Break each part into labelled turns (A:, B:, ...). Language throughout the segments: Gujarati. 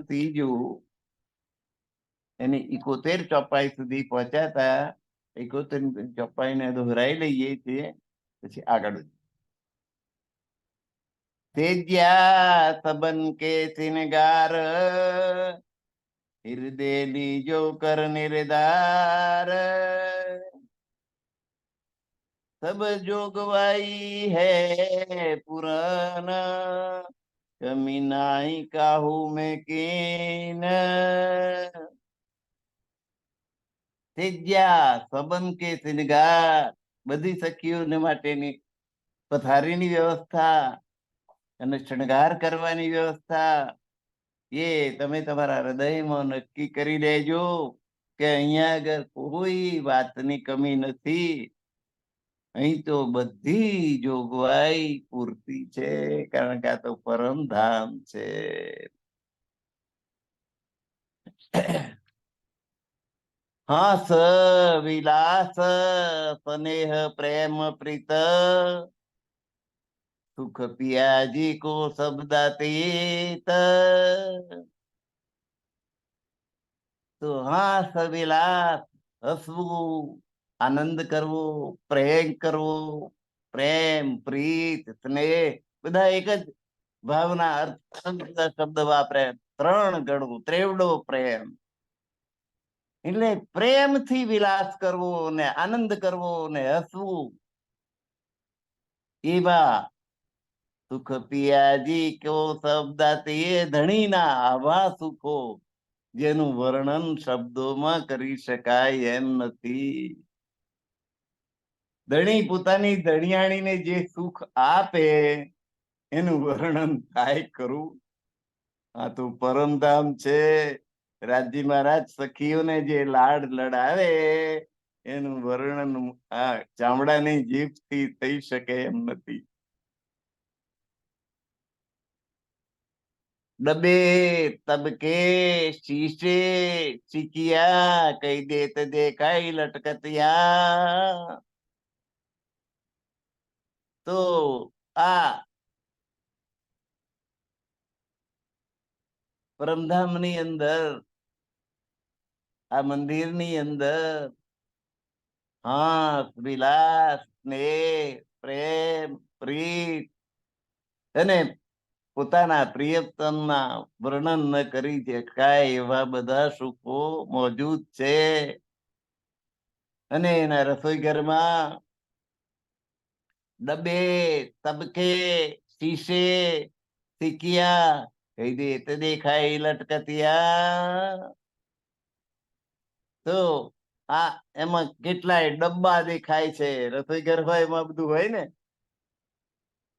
A: ત્રીજું એની 71 ચોપાઈ સુધી પહોંચ્યા હતા. 71 ચોપાઈને દોહરાઈ લઈએ છીએ, પછી આગળ. તેજ્યા સબન કે સિનગાર, હૃદય લીજો કર નિર્ધાર, सब जोगवाई है पुराना, कमी नाई काहू में कीन, તેજ્યા સબન કે સિનગાર, બધી સખીઓને માટેની પથારીની વ્યવસ્થા અને શણગાર કરવાની વ્યવસ્થા એ તમે તમારા હૃદયમાં નક્કી કરી લેજો કે અહીંયા આગળ કોઈ વાતની કમી નથી. અહીં તો બધી જોગવાઈ પૂરતી છે, કારણ કે આ તો પરમધામ છે. હાસ વિલાસ સ્નેહ પ્રેમ પ્રીત, સુખ પિયાજી કો શબ્દાતીત. તો હાસ વિલાસ, હસવું, આનંદ કરવો, પ્રેમ કરવો, પ્રેમ પ્રીત સ્નેહ બધા એક જ ભાવના અર્થ શબ્દ વાપરે. 3 ગણું ત્રેવડો પ્રેમ, એટલે પ્રેમથી વિલાસ કરવો ને આનંદ કરવો ને હસવું. એવા સુખ પિયાજી કો શબ્દાતી, એ ધણીના આવા સુખો જેનું વર્ણન શબ્દોમાં કરી શકાય એમ નથી. ધણી પોતાની ધણિયાણીને જે સુખ આપે એનું વર્ણન થાય ખરું? આ તો પરમધામ છે. રાજી મહારાજ સખીઓને જે લાડ લડાવે એનું વર્ણન આ ચામડાની જીભથી થઈ શકે એમ નથી. ડબે તબકે શીશે ચીકિયા, કઈ દેત દેખાઈ લટકતિયા. તો આ પરમધામની અંદર, આ મંદિરની અંદર હાસ વિલાસ સ્નેહ પ્રેમ પ્રીત અને પોતાના પ્રિયતમના વર્ણન ન કરી શકાય એવા બધા સુખો મોજૂદ છે. અને એના રસોઈ ઘરમાં ડબે તબકે શીશે સિકિયા, કઈ દેત દેખાઈ લટકતિયા. તો આ એમાં કેટલાય ડબ્બા દેખાય છે. રસોઈ ઘર હોય એમાં બધું હોય ને.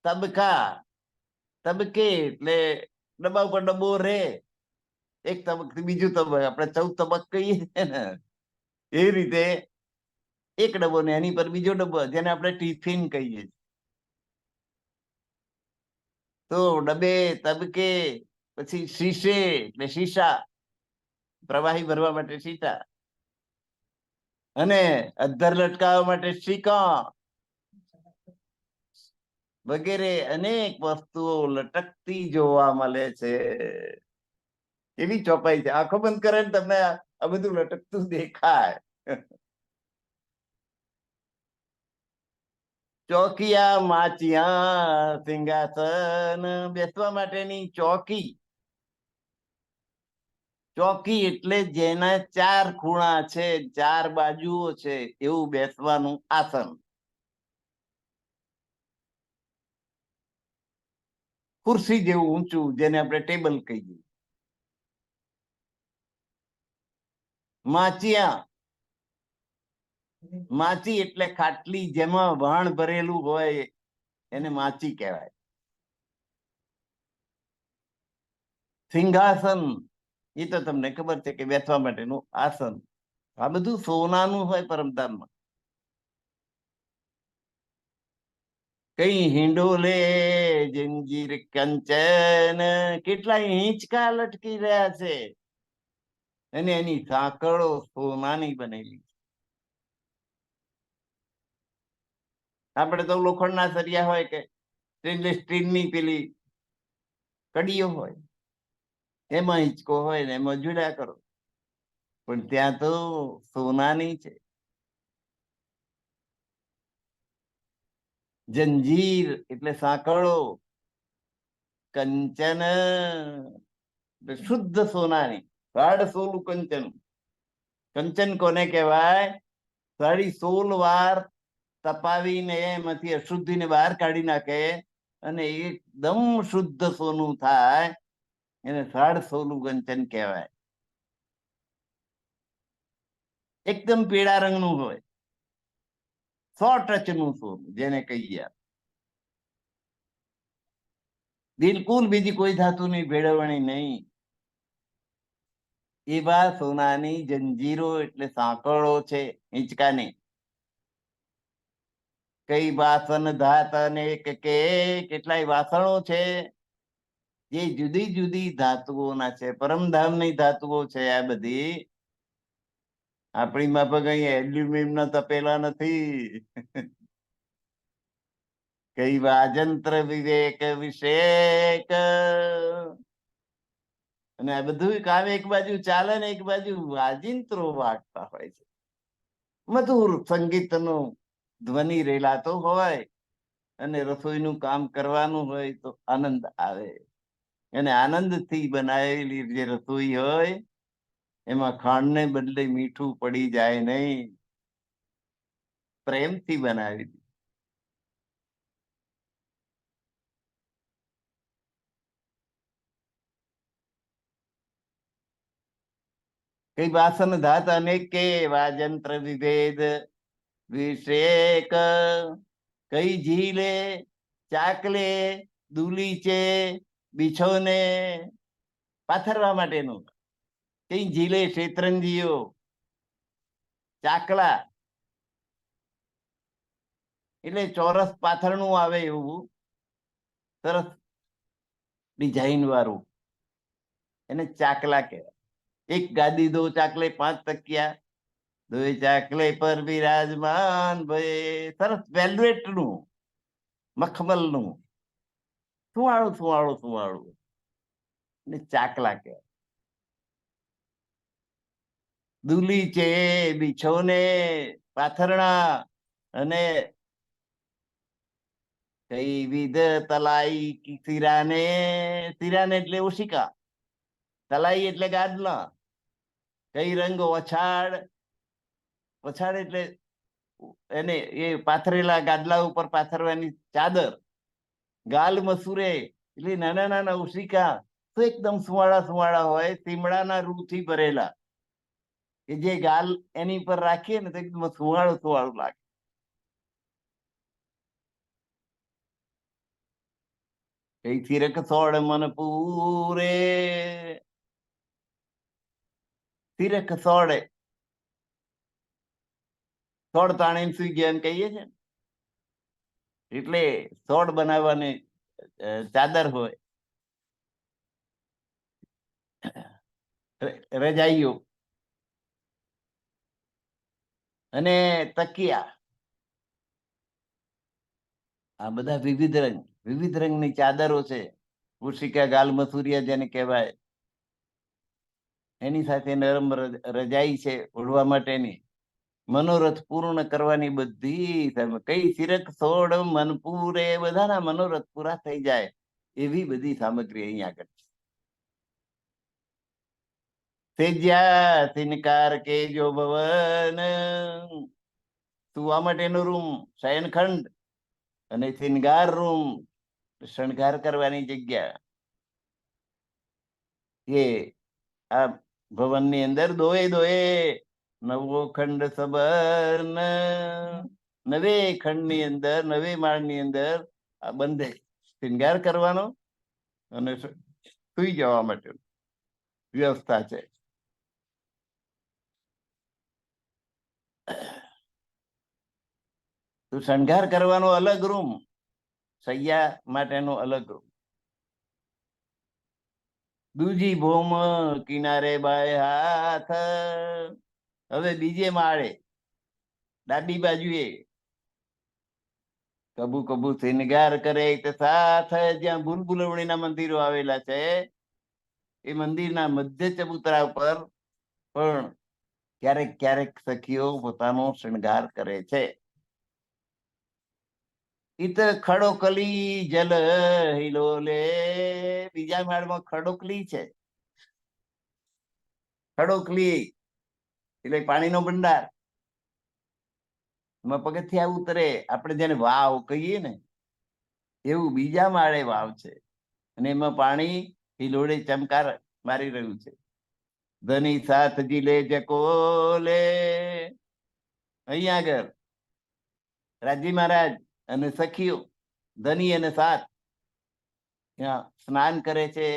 A: તબકા, તબકે એટલે ડબ્બા ઉપર ડબ્બો રે, એક તબક થી બીજું તબક, આપણે 14 તબક કહીએ ને એ રીતે એક ડબ્બો ને એની પર બીજો ડબ્બો, જેને આપણે ટિફિન કહીએ. તો ડબે તબકે, પછી શીશે એટલે શીશા, પ્રવાહી ભરવા માટે શીશા, અને અધ્ધર લટકાવવા માટે શીકા વગેરે અનેક વસ્તુઓ લટકતી જોવા મળે છે. એવી ચોપાઈ છે. આંખો બંધ કરે ને તમને આ બધું લટકતું દેખાય. ચોકિયા માચિયા સિંહાસન, બેસવા માટેની ચોકી. ચોકી એટલે જેના 4 ખૂણા છે, 4 બાજુઓ છે, એવું બેસવાનું આસન. ખુરશી જેવું ઊંચું, જેને આપણે ટેબલ કહીએ. માચિયા, માચી એટલે ખાટલી જેમાં વાણ ભરેલું હોય એને માચી કહેવાય. સિંહાસન એ તો તમને ખબર છે કે બેસવા માટેનું આસન. આ બધું સોનાનું હોય પરમધામમાં. કઈ હિંડોલે જંજીર કંચન, કેટલાય હિંચકા લટકી રહ્યા છે અને એની સાંકળો સોનાની બનેલી. આપણે તો લોખંડના સરિયા હોય કે સ્ટેનલેસ સ્ટીલની પેલી કડીઓ હોય, એમાં હિંચકો હોય ને એમાં જોડ્યા કરો, પણ ત્યાં તો સોનાની છે. જંજીર એટલે સાંકળો, કંચન શુદ્ધ સોનાની, ગાઢ સોલું કંચન. કંચન કોને કહેવાય? 16 વાર તપાવીને એમાંથી અશુદ્ધિને બહાર કાઢી નાખે અને એકદમ શુદ્ધ સોનું થાય, એને 16 કંચન કહેવાય. એકદમ પીળા રંગનું હોય, 100% સોનું જેને કહીએ. બિલકુલ બીજી કોઈ ધાતુની ભેળવણી નહીં. એવા સોનાની જંજીરો એટલે સાંકળો છે હિંચકાની. કઈ વાસણ ધાત અને કેટલાય વાસણો છે જે જુદી જુદી ધાતુઓના છે, પરમધામની ધાતુઓ છે. આ બધી આપણી માફક અહીં એલ્યુમિનિયમ ના તપેલા નથી. કઈ વાજંત્ર વિવેક વિષેક. અને આ બધું કામ એક બાજુ ચાલે ને એક બાજુ વાજિંત્રો વાગતા હોય છે. મધુર સંગીતનો ધ્વનિ રેલાતો હોય અને રસોઈનું કામ કરવાનું હોય તો આનંદ આવે. અને આનંદથી બનાવેલી જે રસોઈ હોય એમાં ખાંડને બદલે મીઠું પડી જાય નહીં, પ્રેમથી બનાવી. કઈ વાસન ધાત અનેક કે વાજંત્ર વિભેદ વિષેક. કઈ ઝીલે ચાકલે દુલીચે બિછોને પાથરવા માટેનું. કઈ ઝીલે શેતરંજીઓ, ચાકલા એટલે ચોરસ પાથરણું આવે એવું સરસ ડિઝાઇન વાળું, એને ચાકલા કહેવાય. એક ગાદી દો ચાકલે 5 તકિયા, 2 ચાકલે પર બિરાજમાન ભાઈ. સરસ વેલ્વેટ નું, મખમલ નું, સુવાળું સુવાળું સુવાળું ને ચાકલા કહેવાય. દુલી છે બિછોને પાથરણા, અને કઈ વિધ તલાઈ સિરાને. સિરાને એટલે ઓશિકા, તલાઈ એટલે ગાદલા. કઈ રંગ ઓછાડ, ઓછાડ એટલે એને એ પાથરેલા ગાદલા ઉપર પાથરવાની ચાદર. ગાલ મસૂરે એટલે નાના નાના ઓશિકા, તો એકદમ સુવાળા સુવાળા હોય, સીમડાના રૂથી ભરેલા, કે જે ગાલ એની પર રાખીએ ને તો એકદમ સુવાળું સુવાળું લાગે. કઈ તિરક સોળ મન પૂરે. તિરક સોળે, સોળ તાણી સુઈ ગયા એમ કહીએ છે, એટલે સોળ બનાવવાની ચાદર હોય. રજાઈઓ અને તકિયા, આ બધા વિવિધ રંગની ચાદરો છે. ઉશિકા ગાલ મસૂરિયા જેને કહેવાય, એની સાથે નરમ રજાઈ છે ઓઢવા માટેની. મનોરથ પૂર્ણ કરવાની બધી. કઈ તિરક સોળ મનપૂરે, બધાના મનોરથ પૂરા થઈ જાય એવી બધી સામગ્રી અહીંયા આગળ છે. તેજ્યા સિનકાર કે જો ભવન, સુવા માટેનો રૂમ શયનખંડ, અને સિનગાર રૂમ શણગાર કરવાની જગ્યા. એ આ ભવનની અંદર દોએ દોએ નવો ખંડ સબર્ન. નવે ખંડની અંદર, નવે માળની અંદર આ બંધે શિંગાર કરવાનો અને સુઈ જવા માટે વ્યવસ્થા છે. તો શણગાર કરવાનો અલગ રૂમ, સૈયા માટેનો અલગ રૂમ. દૂજી ભોમ કિનારે બાય હાથ. હવે બીજે માળે ડાબી બાજુએ કબુ કબુ શિંગાર કરે સાથ, જ્યાં ભૂલ ભૂલવણીના મંદિરો આવેલા છે એ મંદિરના મધ્ય ચબૂતરા ઉપર પણ ક્યારેક ક્યારેક સખીઓ પોતાનો શૃંગાર કરે છે. ઈત ખડોકલી જલ હિલોલે, બીજા માળમાં ખડોકલી છે. ખડોકલી એટલે પાણીનો ભંડાર. એમાં પગથિયા ઉતરે, આપણે જેને વાવ કહીએ ને એવું બીજા માળે વાવ છે, અને એમાં પાણી હિલોળે ચમકાર મારી રહ્યું છે. ધની સાથ જીલે જકોલે, અહીંયા આગળ રાજી મહારાજ અને સખીઓ ધની અને સાથ ત્યાં સ્નાન કરે છે.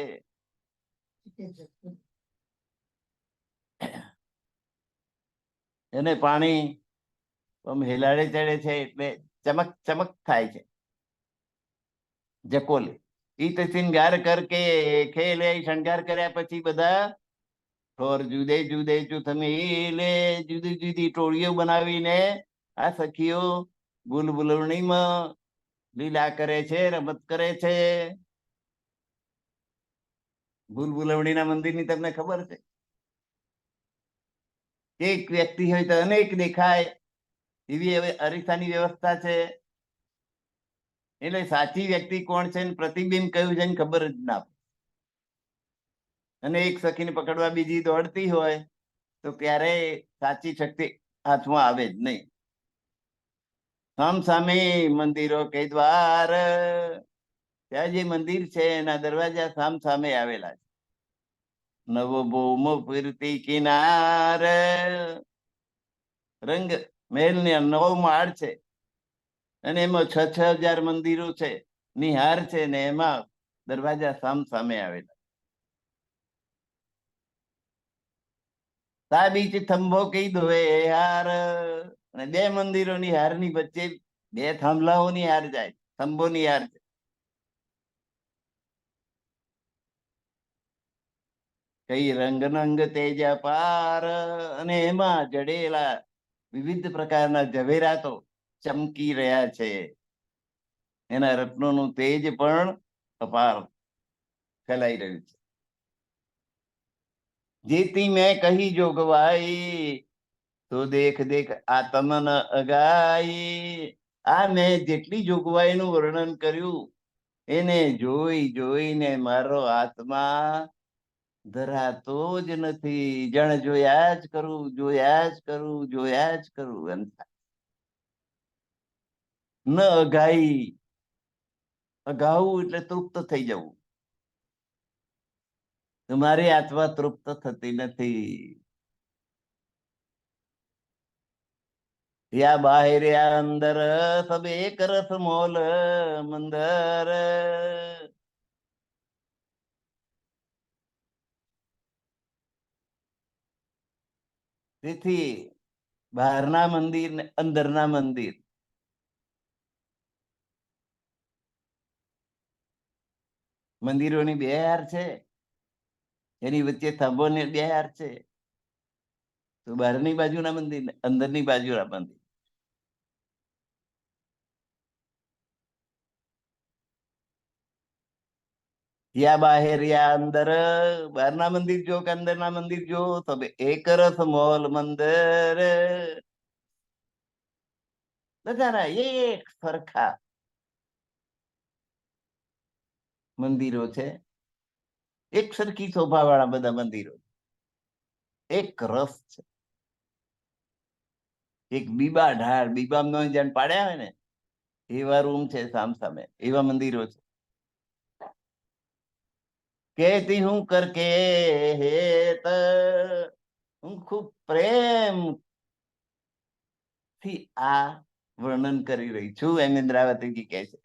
A: એને પાણી હિલાડે ચડે છે એટલે ચમક ચમક થાય છે. જકોલે ઈત શૃંગાર કરકે ખેલે, શણગાર કર્યા પછી બધા ઠોર જુદે જુદે જૂથ મિલે, જુદી જુદી ટોળીઓ બનાવીને આ સખીઓ બુલબુલવણીમાં લીલા કરે છે, રમત કરે છે. બુલબુલવણીના મંદિરની તમને ખબર છે? એક વ્યક્તિ હોય તો અનેક દેખાય એવી હવે અરીસાની વ્યવસ્થા છે. એટલે સાચી વ્યક્તિ કોણ છે, પ્રતિબિંબ કયું છે ખબર જ ના. અને એક સખીને પકડવા બીજી દોડતી હોય તો ત્યારે સાચી શક્તિ હાથમાં આવે જ નહીં. સામ સામે મંદિરો કે દ્વાર, ત્યાં જે મંદિર છે એના દરવાજા સામ સામે આવેલા છે. નવો ભૌમ ફીરતી કિનાર, રંગ મહેલ ને 9 માળ છે અને એમાં 6,000 મંદિરો છે, નિહાર છે, ને એમાં દરવાજા સામ સામે આવેલા. તા બીચ થંભો કઈ દોએ હાર, અને 2 મંદિરોની હારની વચ્ચે 2 થાંભલાઓની હાર જાય, થંભોની હાર છે. કઈ રંગ રંગ તેજ પાર, અને એમાં જડેલા વિવિધ પ્રકારના ઝવેરાતો ચમકી રહ્યા છે. એના રત્નોનું તેજ પણ અપાર ફેલાઈ રહ્યું છે. જેતી મેં કહી જોગવાઈ, તો દેખ દેખ આત્મ ન અગાઈ. આ મેં જેટલી જોગવાઈનું વર્ણન કર્યું એને જોઈ જોઈને મારો આત્મા ધરાતો જ નથી. જણ જોયા જ કરું, જોયા જ કરું, જોયા જ કરું એમ થાય. ન અગાઈ, અગાવું એટલે તૃપ્ત થઈ જવું. તમારી આત્મા તૃપ્ત થતી નથી. યા બાહેર યા અંદર, સબ એક રસ મોલ મંદર. તેથી બહારના મંદિર ને અંદરના મંદિર, મંદિરોની 2 હાર છે, એની વચ્ચે થંભોની 2 હાર છે. તો બહારની બાજુના મંદિર ને અંદરની બાજુના મંદિર. યા બાહેર યા અંદર, બહારના મંદિર જો કે અંદરના મંદિર જો, તો એક રસ મોલ મંદર. બધાના એક સરખા મંદિરો છે, એક સરખી શોભા વાળા બધા મંદિરો, એક રસ છે. એક બીબા ઢાળ, બીબામાં જેમ પાડ્યા હોય ને એવા રૂમ છે સામ સામે, એવા મંદિરો છે. કહેતી હું કરકે હેત, હું ખૂબ પ્રેમ થી આ વર્ણન કરી રહી છું, એમ ઇન્દ્રાવતીજી કહે છે.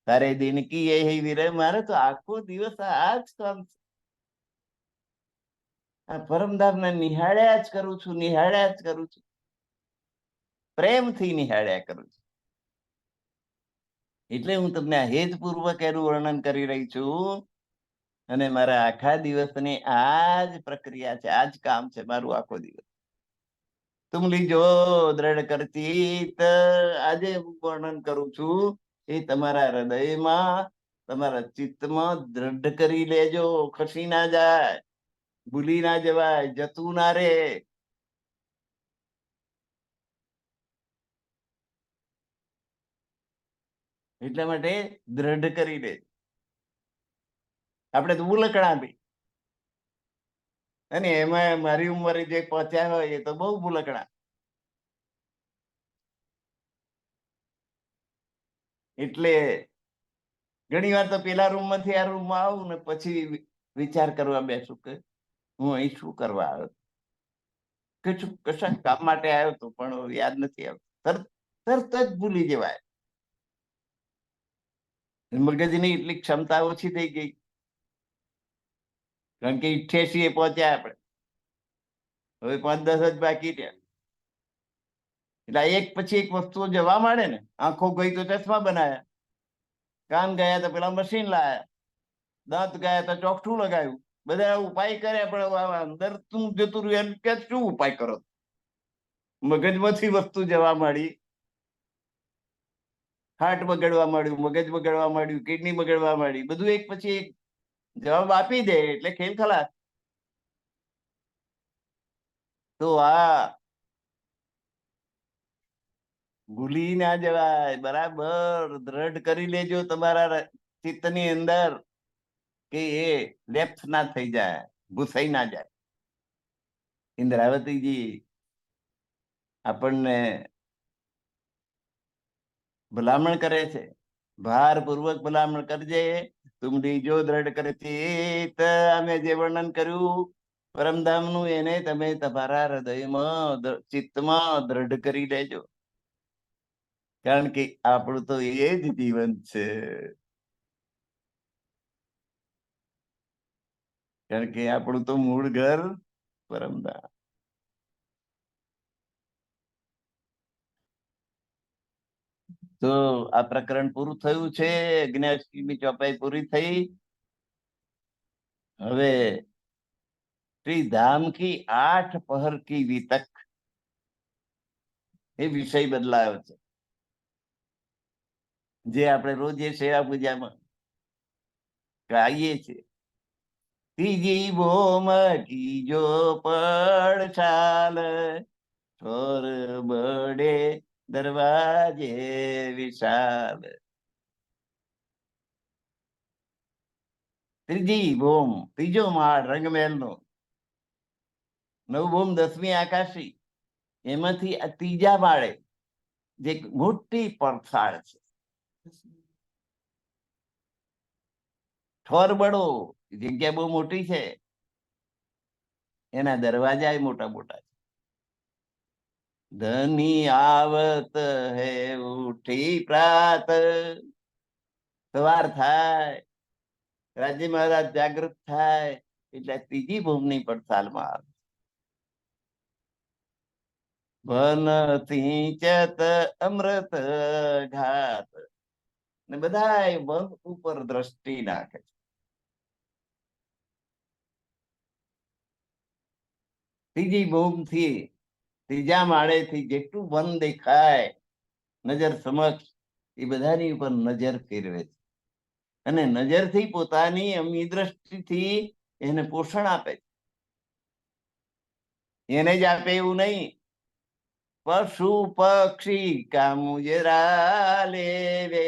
A: તારે દિન કી એ વિરહ, મારે તો આખો દિવસ આ જ કામ છે. આ પરમધામને નિહાળ્યા જ કરું છું, નિહાળ્યા જ કરું છું, પ્રેમથી નિહાળ્યા કરું છું. એટલે હું તમને હેતપૂર્વક એનું વર્ણન કરી રહી છું. અને મારા આખા દિવસની આ જ પ્રક્રિયા છે, આ જ કામ છે મારું આખો દિવસ. તુમ લીજો દ્રઢ કરચિત, આજે હું વર્ણન કરું છું એ તમારા હૃદયમાં તમારા ચિત્તમાં દ્રઢ કરી લેજો, ખસી ના જાય, ભૂલી ના જવાય, જતું ના રે. એટલા માટે દ્રઢ કરી લે. આપણે તો ભૂલકણા બી, અને એમાં મારી ઉંમરે જે પહોંચ્યા હોય એ તો બહુ ભૂલકણા. એટલે ઘણી વાર તો પેલા રૂમ માંથી આ રૂમમાં આવું ને પછી વિચાર કરવા બેસું કે હું અહીં શું કરવા આવ્યો, કે કશા કામ માટે આવ્યો હતો પણ યાદ નથી આવતું. તરત જ ભૂલી જવાય. મગજની એટલી ક્ષમતા ઓછી થઈ ગઈ, કારણ કે 88 એ પહોંચ્યા આપણે, હવે 5-10 જ બાકી રહ્યા. એટલે એક પછી એક વસ્તુઓ જવા માંડે ને. આંખો ગઈ તો ચશ્મા બનાયા, કાન ગયા તો પેલા મશીન લાયા, દાંત ગયા તો ચોકઠું લગાવ્યું, બધા ઉપાય કર્યા, પણ અંદર તું જતું રહ્યું એમ કે શું ઉપાય કરો? મગજમાંથી વસ્તુ જવા માંડી, હાર્ટ બગડવા માંડ્યું, મગજ બગડવા માંડ્યું, કિડની બગડવા માંડી, બધું એક પછી એક જવાબ આપી દે એટલે ખેલ ખલાસ. તો આ ભૂલી ના જવાય, બરાબર દ્રઢ કરી લેજો તમારા ચિત્તની અંદર કે એ લેપ્સ ના થઈ જાય, ભૂસાઈ ના જાય. ઇન્દ્રાવતીજી આપણને ભલામણ કરે છે, ભારપૂર્વક ભલામણ કરજે. તુમરી જો દ્રઢ કરે ચિત્ત, અમે જે વર્ણન કર્યું પરમધામનું એને તમે તમારા હૃદયમાં ચિત્તમાં દ્રઢ કરી લેજો, કારણ કે આપણું તો એ જ જીવન છે. કારણ કે આપણું તો મૂળ ઘર પરમધામ. તો આ પ્રકરણ પૂરું થયું છે. અગ્નિયાષ્ટમી ચોપાઈ પૂરી થઈ. હવે શ્રી ધામ કી 8 પહર કી વિતક એ વિષય બદલાયો છે, જે આપણે રોજ એ સેવા પૂજામાં ગાઈએ છીએ. ત્રીજી ભોમ જો પડશાલ, छोर बड़े दरवाजे विशाल. ત્રીજી ભૂમ, ત્રીજો માળ રંગમહેલ નો, 9 ભૂમ 10મી આકાશી, એમાંથી આ ત્રીજા માળે જે મોટી પડસાળ છે, ઠોર બડો, જગ્યા બહુ મોટી છે, એના દરવાજા મોટા મોટા છે. ધની આવત હે ઉઠી પ્રાત, સવાર થાય, રાજ્ય મહારાજ જાગૃત થાય એટલે ત્રીજી ભૂમની પડતાલમાં આવે. વન સિંચત અમૃત ઘાત, ને બધા વન ઉપર દ્રષ્ટિ નાખે છે. ત્રીજી ભૂમ થી, ત્રીજા માળે થી જેટલું વન દેખાય નજર સમક્ષ, એ બધાની ઉપર નજર ફેરવે છે, અને નજરથી પોતાની અમી દ્રષ્ટિથી એને પોષણ આપે છે. એને જ આપે એવું નહીં, પશુ પક્ષી કામુજરા લેવે.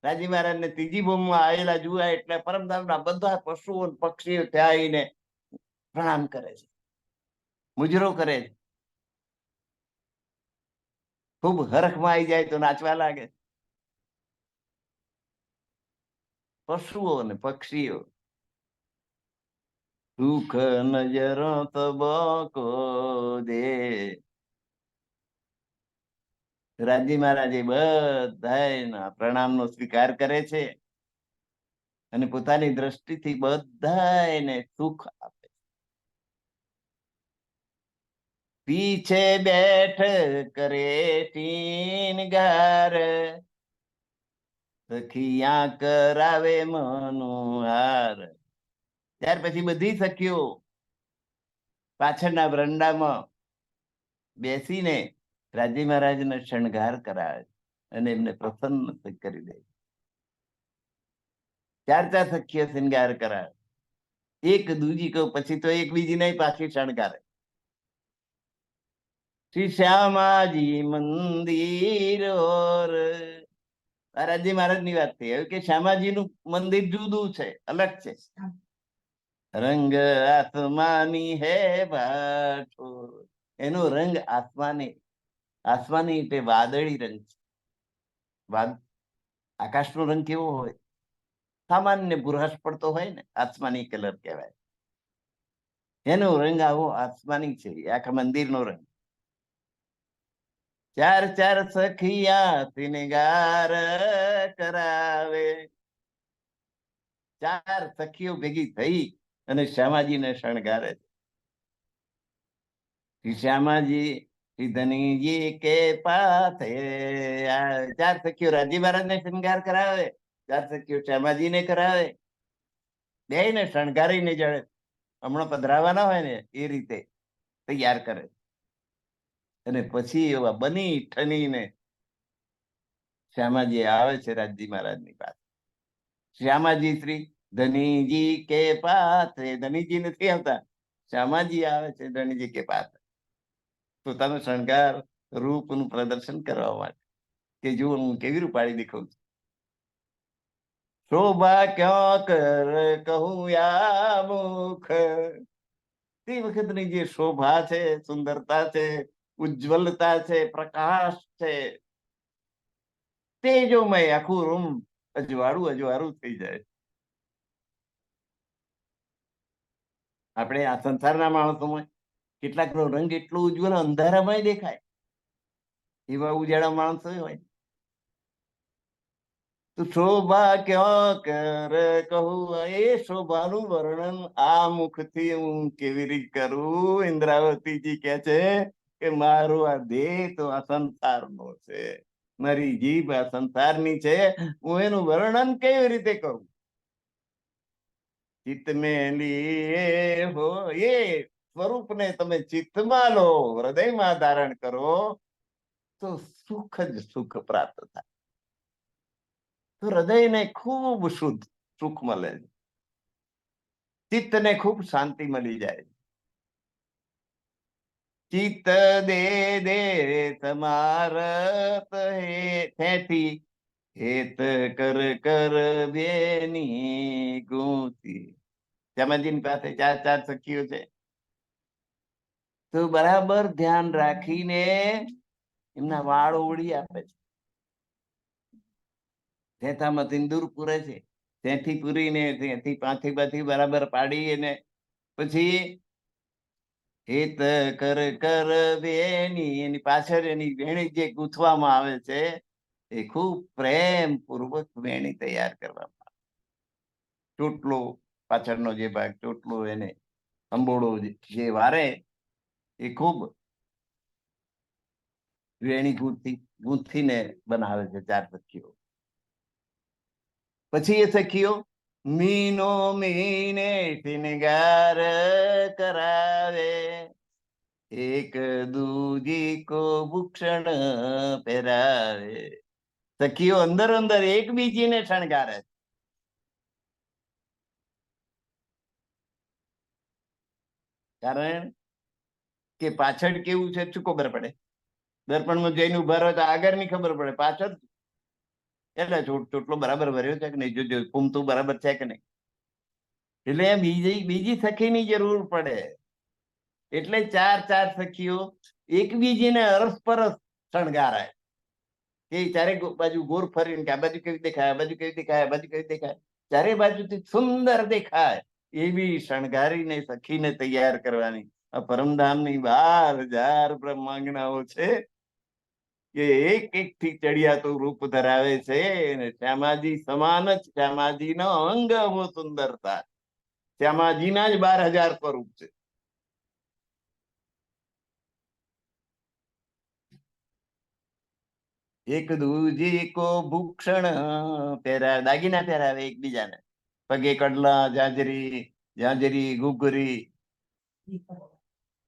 A: રાજી મહારાજ ને ત્રીજી ભૂમમાં આવેલા જોયા એટલે પરમધામના બધા પશુઓ પક્ષીઓ ત્યાં આવીને પ્રણામ કરે છે, મુજરો કરે છે. ખૂબ હરખમાં આવી જાય તો નાચવા લાગે પશુઓ અને પક્ષીઓ. સુખ નજરો તબકો દે. રાજી મહારાજે બધા પ્રણામનો સ્વીકાર કરે છે, અને પોતાની દ્રષ્ટિથી બધાને સુખ આપે. પીછે બેઠ કરે ટીનગાર, સખિયા કરાવે મનોહાર. ત્યાર પછી બધી સખીઓ પાછળના વરંડામાં બેસીને રાજી મહારાજને શણગાર કરાવે અને એમને પ્રસન્ન કરી દે. ચાર ચાર સખીઓ શૃંગાર કરાવે, એક દૂજી કહું પછી તો એક બીજી નહીં પાછી શણગારે. શ્રી શ્યામાજી મંદિર ઓર રાજી મહારાજ ની વાત થઈ કે શ્યામાજી નું મંદિર જુદું છે, અલગ છે. રંગ આસમાની હે ભાટો, એનો રંગ આસમાની, આસમાની એટલે વાદળી રંગ છે. આકાશનો રંગ કેવો હોય? સામાન્ય ભૂરાશ પડતો હોય ને, આસમાની કલર કહેવાય. એનો રંગ આવો આસમાની છે, આખા મંદિરનો રંગ. ચાર ચાર સખિયા શૃંગાર કરાવે, ચાર સખીઓ ભેગી થઈ અને શ્યામાજીને શણગારે છે. શ્યામાજી ધનીજી કે પાથે, ચાર સખીઓ રાજી મહારાજને શૃંગાર કરાવે, ચાર સખીઓ શ્યામાજીને કરાવે, બે ને શણગારીને જડે હમણાં પધરાવાના હોય ને એ રીતે તૈયાર કરે. અને પછી એવા બની ઠનીને શ્યામાજી આવે છે રાજી મહારાજની પાસે. શ્યામાજી શ્રી ધનીજી કે પાથે, ધનીજી નથી આવતા, શ્યામાજી આવે છે ધનીજી કે પાથે, પોતાનો શણગાર રૂપનું પ્રદર્શન કરવા માટે, કે જો હું કેવી રૂપાળી દેખાઉં છું. શોભા ક્યાં કર કહું યા મુખ, તે વખતની જે શોભા છે, સુંદરતા છે, ઉજ્જવલતા છે, પ્રકાશ છે, તેજોમય, આખું રૂમ અજવાળું અજવાળું થઈ જાય. આપણે આ સંસારના માણસોમાં કેટલાકનો રંગ એટલો ઉજ્જવલ અંધારામાં દેખાય, એવા ઉજાળા માણસો હોય. તો શોભા ક્યાં કર કહું, એ શોભાનું વર્ણન આ મુખથી હું કેવી રીતે કરું? ઇન્દ્રાવતીજી કે છે કે મારો આ દેહ તો આ સંસારનો છે, મારી જીભ આ સંસારની છે, હું એનું વર્ણન કેવી રીતે કરું? ચિત્ત મેં લીએ હો, એ સ્વરૂપને તમે ચિત્તમાં લો, હૃદયમાં ધારણ કરો તો સુખ જ સુખ પ્રાપ્ત થાય. તો હૃદયને ખૂબ શુદ્ધ સુખ મળે છે, ચિત્તને ખૂબ શાંતિ મળી જાય. ચિત્ત દે દે તમારત હેઠી, હેત કર કર બેની ગૂંથી. શ્યામાજીની પાસે ચાર ચાર સખીઓ છે, તો બરાબર ધ્યાન રાખીને એમના વાળ ઓળી આપે છે. થેથામાંથી દૂર પૂરે છે, ત્યાંથી પૂરીને ત્યાંથી પાંથી પાથી બરાબર પાડી, અને પછી હેત કર કર બેની, એની પાછળ એની વેણી જે ગૂંથવામાં આવે છે એ ખૂબ પ્રેમ પૂર્વક વેણી તૈયાર કરવામાં આવે. ચોટલો પાછળનો જે ભાગ, ચોટલો એને અંબોળો જે વારે એ ખૂબ વેણી ગૂંથીને બનાવે છે ચાર સખીઓ. પછી એ સખીઓ મીનો મીને શૃંગાર કરાવે, એક દૂજી કો ભૂષણ પહેરાવે. સખીઓ અંદર અંદર એકબીજીને શણગારે. કારણ કે પાછળ કેવું છે શું ખબર પડે? દર્પણમાં જઈને ઉભા રહો તો આગળ ની ખબર પડે, પાછળ એટલે ચોટલો બરાબર ભર્યો છે કે નહીં, જોજો ફૂમતું બરાબર છે કે નહીં. એટલે બીજી સખીની જરૂર પડે. એટલે ચાર ચાર સખીઓ એકબીજીને અરસપરસ શણગારાય, કે ચારે બાજુ ગોર ફરીને કે આ બાજુ કેવી દેખાય, આ બાજુ કેવી દેખાય, આ બાજુ કેવી દેખાય, ચારે બાજુથી સુંદર દેખાય એવી શણગારીને સખીને તૈયાર કરવાની. આ પરમધામની 12,000 બ્રહ્માંગનાઓ છે કે એક એક થી ચડિયાતું રૂપ ધરાવે છે, અને શ્યામાજી સમાન જ શ્યામાજીનો અંગ હો સુંદરતા, શ્યામાજીના જ 12,000 સ્વરૂપ છે. એક દૂજી કો ભૂષણ પહેરાવે, દાગીના પહેરાવે એકબીજાને, પગે કડલા, જાજરી, જાજરી, ઘૂઘરી,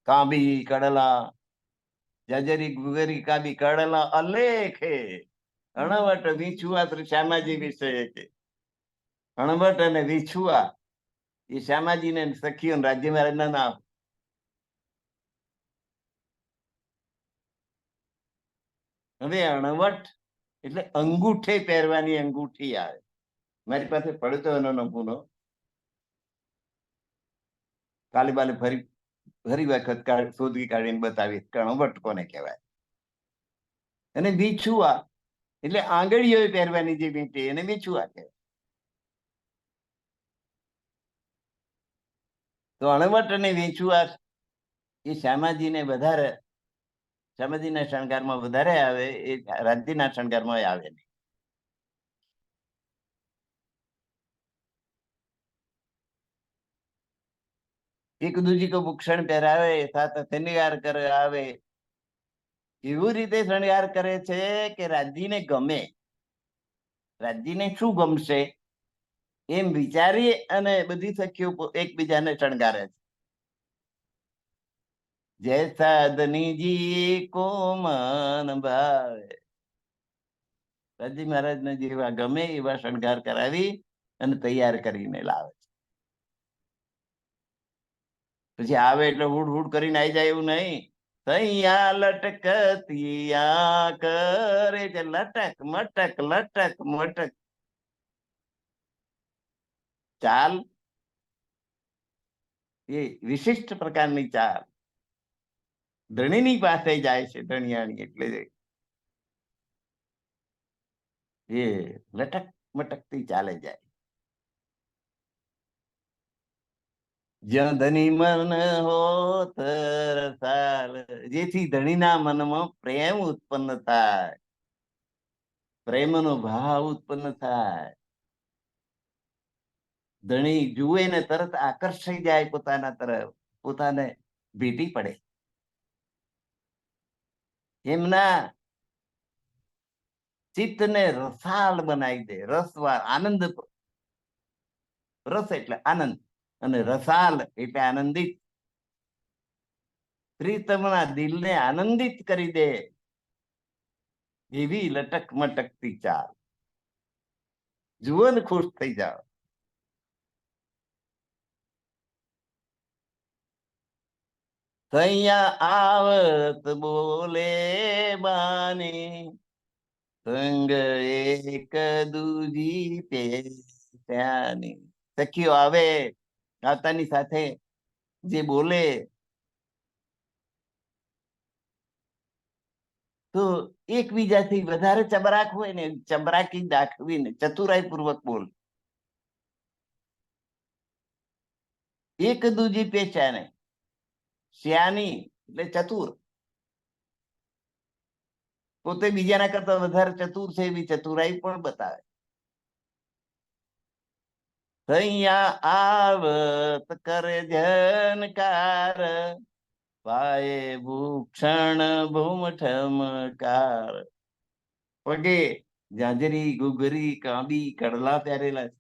A: કાબી, કડલા, જાજરી, ઘૂઘરી, કાબી, કડલા અલેખે અણવટ વીંચુઆ શ્યામાજી વિશે કે અણવટ અને વિછુઆ એ શ્યામાજીને સખીઓ રાજ્ય મહારાજના નામ. હવે અણવટ એટલે અંગૂઠે પહેરવાની અંગૂઠી આવે. મારી પાસે પડતો એનો નમૂનો, કાલે બાલે ફરી ફરી વખત શોધી કાઢીને બતાવીશ કે અણવટ કોને કહેવાય. અને વિછુઆ એટલે આંગળીઓ પહેરવાની જે વીંટી એને વિછુઆ કહેવાય. તો અણવટ અને વિછુઆ એ શ્યામાજીને વધારે, શ્યામાજીના શણગારમાં વધારે આવે, એ રાજ્યના શણગારમાં આવે નહીં. એક દૂજી કો ભૂષણ પહેરાવે, સાથે શણગાર કરે આવે, એવી રીતે શણગાર કરે છે કે રાજ્યને ગમે. રાજ્યને શું ગમશે એમ વિચારી અને બધી સખીઓ એકબીજાને શણગારે છે. જૈસા ધનીજી કો મન ભાવે, રાજી મહારાજને જેવા ગમે એવા શણગાર કરાવી અને તૈયાર કરીને લાવે છે. પછી આવે એટલે હુડ હુડ કરીને આવી જાય એવું નહીં. સૈયા લટકતિયા કરે છે, લટક મટક લટક મટક. ચાલ એ વિશિષ્ટ પ્રકારની ચાલ. ધણીની પાસે જાય છે, ધણિયાણી એટલે એ લટક મટકથી ચાલે જાય. જ્યાં ધણી મન હોત રસાલ, જેથી ધણીના મનમાં પ્રેમ ઉત્પન્ન થાય, પ્રેમનો ભાવ ઉત્પન્ન થાય. ધણી જુએ ને તરત આકર્ષાઈ જાય પોતાના તરફ, પોતાને ભેટી પડે. એમના ચિત્તને રસાલ બનાવી દે, રસવાર, આનંદ. રસ એટલે આનંદ અને રસાલ એટલે આનંદિત. પ્રીતમના દિલને આનંદિત કરી દે એવી લટક મટકતી ચાલ. જુઓ ને ખુશ થઈ જાઓ. સૈયા આવત બોલે બાની, સંગ એક દૂજી પેની. સખીઓ આવે, આવતાની સાથે જે બોલે તો એકબીજાથી વધારે ચબરાક હોય ને, ચબરાકી દાખવીને ચતુરાઈ પૂર્વક બોલ. એક દૂજી પેચાને, શ્યાની એટલે ચતુર, પોતે બીજાના કરતા વધારે ચતુર છે એવી ચતુરાઈ પણ બતાવે. સૈયા આવત કરે જનકાર, પાયે ભૂક્ષણ ભૂમ ઠમકાર. પગે જાજરી ગુગરી કાંબી કડલા પહેરેલા છે,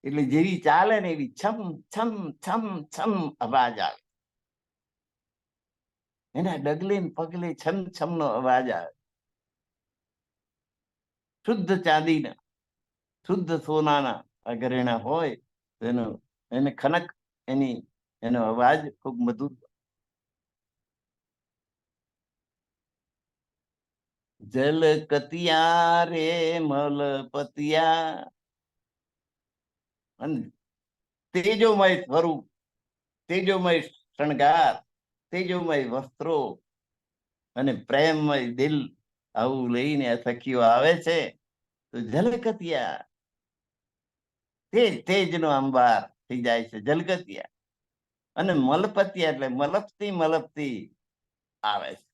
A: એટલે જેવી ચાલે ને એવી છમ છમ છમ છમ અવાજ આવે. એના ડગલે પગલે છમ છમ નો અવાજ આવે. શુદ્ધ ચાંદીના, શુદ્ધ સોનાના અગરેણા હોય એનો, એને ખનક, એનો અવાજ ખૂબ મધુર. જલ કતિયા રે મલ પતિયા, અને તેજોમય સ્વરૂપ, તેજોમય શણગાર, તેજોમય વસ્ત્રો અને પ્રેમમય દિલ, આવું લઈને આ સખીઓ આવે છે. તો જલકતિયા, તેજ તેજ નો અંબાર થઈ જાય છે, જલકતિયા. અને મલપતિયા એટલે મલપતી મલપતી આવે છે,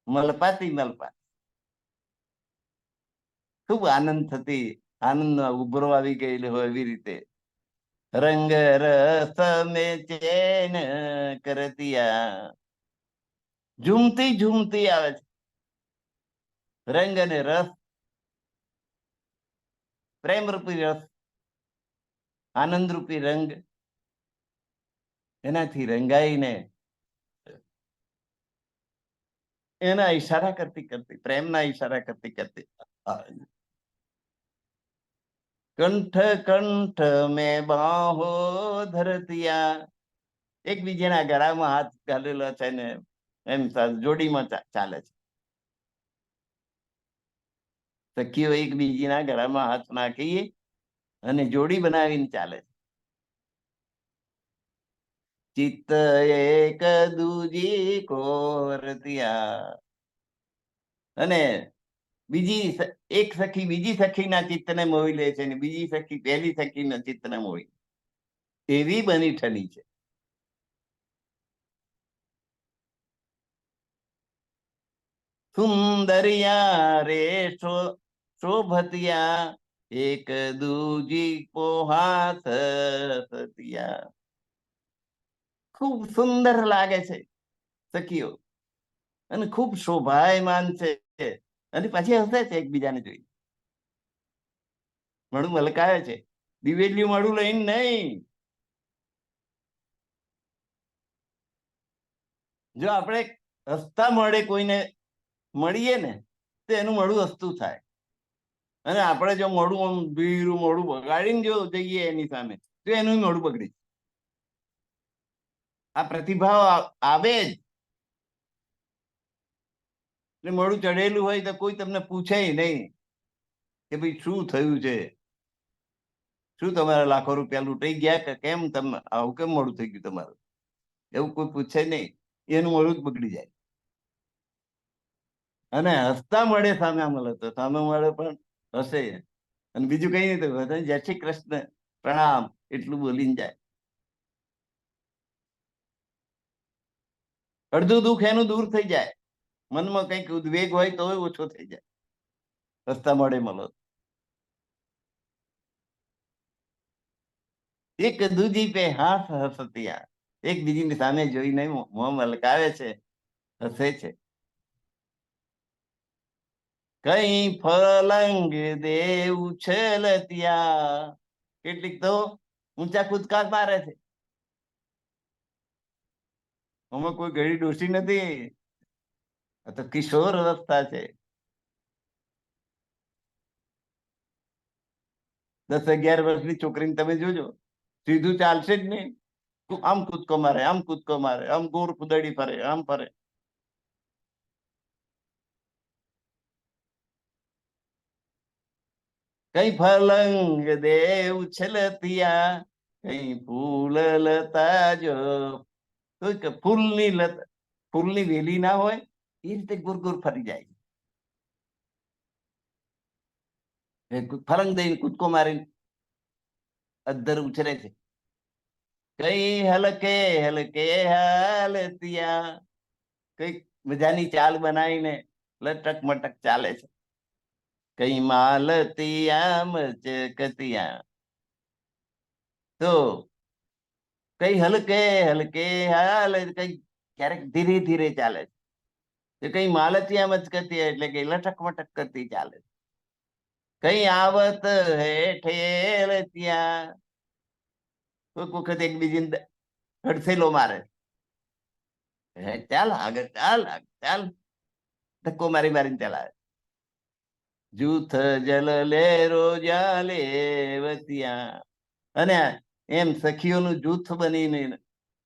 A: મલપાતી મલપાતી. ખૂબ આનંદ થતી, આનંદ ઉભરો આવી ગયેલો હોય એવી રીતે. રંગ રસ મે ચેન કરતિયા, ઝૂમતી ઝૂમતી આવે છે. રંગ અને રસ, પ્રેમ રૂપી રસ, આનંદ રૂપી રંગ, એનાથી રંગાઈને એના ઈશારા કરતી કરતી, પ્રેમના ઈશારા કરતી કરતી કંઠ કંઠ મેં બાહો ધરતિયા, એકબીજાના ગળામાં હાથ ઘાલેલો છે ને એમ જોડીમાં ચાલે છે. સખીઓ એકબીજીના ગળામાં હાથ નાખી અને જોડી બનાવીને ચાલે છે. ચિત્ત એક દૂજી કોરતિયા, અને બીજી એક સખી બીજી સખીના ચિત્તને મોહી લે છે ને બીજી સખી પહેલી સખીના ચિત્તને મોહી, એવી બની ઠની છે. સુંદરિયા રે શોભતિયા, એક દૂજી પોહાત સતિયા. ખૂબ સુંદર લાગે છે સખીઓ, અને ખૂબ શોભાયમાન છે, અને પછી હસે છે એકબીજાને જોઈ. મળું મલકાવે છે, દિવેલિયું મળું લઈને નહીં. જો આપણે હસતા મળે કોઈને મળીએ ને તો એનું મળું હસતું થાય, અને આપણે જો મોડું આમ ભીરું મોડું બગાડીને જો જઈએ એની સામે તો એનું મોડું બગડી. આ પ્રતિભાવ આવે જ, મોડું ચડેલું હોય તો કોઈ તમને પૂછે નહીં કે ભાઈ શું થયું છે, શું તમારા લાખો રૂપિયા લૂંટાઈ ગયા કે કેમ, તમે આવું કેમ મોડું થઈ ગયું તમારું, એવું કોઈ પૂછે નહીં, એનું મોડું જ બગડી જાય. અને હસતા મળે સામે મળે તો સામે મળે પણ હસે, અને બીજું કઈ નહીં તો જય શ્રી કૃષ્ણ પ્રણામ એટલું બોલીને જાય. અડધું દુઃખ એનું દૂર થઈ જાય, મનમાં કઈક ઉદ્વેગ હોય તો ઓછો થઈ જાય હસતા મળે મળો. એક દૂજી પે હાથ હસતિયા, એકબીજીની સામે જોઈને મોં મલકાવે છે, હસે છે. કઈ ફલંગ દે ઉછલતિયા, કેટલીક તો ઊંચા કૂદકા મારે છે. આમાં કોઈ ગળી ડોસી નથી, આ તો કિશોર અવસ્થા છે. 10-11 વર્ષની છોકરીને તમે જોજો, સીધું ચાલશે જ નહીં, આમ કૂદકો મારે, આમ કૂદકો મારે, આમ ગોળ કુદડી ફરે, આમ ફરે. કઈ ફલંગ દે ઉછલતિયા, કઈ ફૂલ લતા જો, ફૂલની લતા, ફૂલની વેલી ના હોય એ રીતે ગુર ગુર ફરી જાય, ફલંગ દઈને કૂદકો મારીને અદ્ધર ઉછરે છે. કઈ હલકે હલકે હાલતિયા, કઈક મજાની ચાલ બનાવીને લટક મટક ચાલે છે. કઈ માલતિયા મચકતિયા, તો કઈ હલકે હલકે હાલ, કઈ ક્યારેક ધીરે ધીરે ચાલે છે, કઈ માલતિયા મચકતિયા એટલે કે લટક મટક કરતી ચાલે. કઈ આવત હેઠે ત્યાં, કોઈક વખત એકબીજી હડસેલો મારે, ચાલ આગળ, ચાલ ચાલ, ધક્કો મારી મારીને ચલાવે. જૂથ જલ લેરો જાલે વતિયા, અને એમ સખીઓનું જૂથ બનીને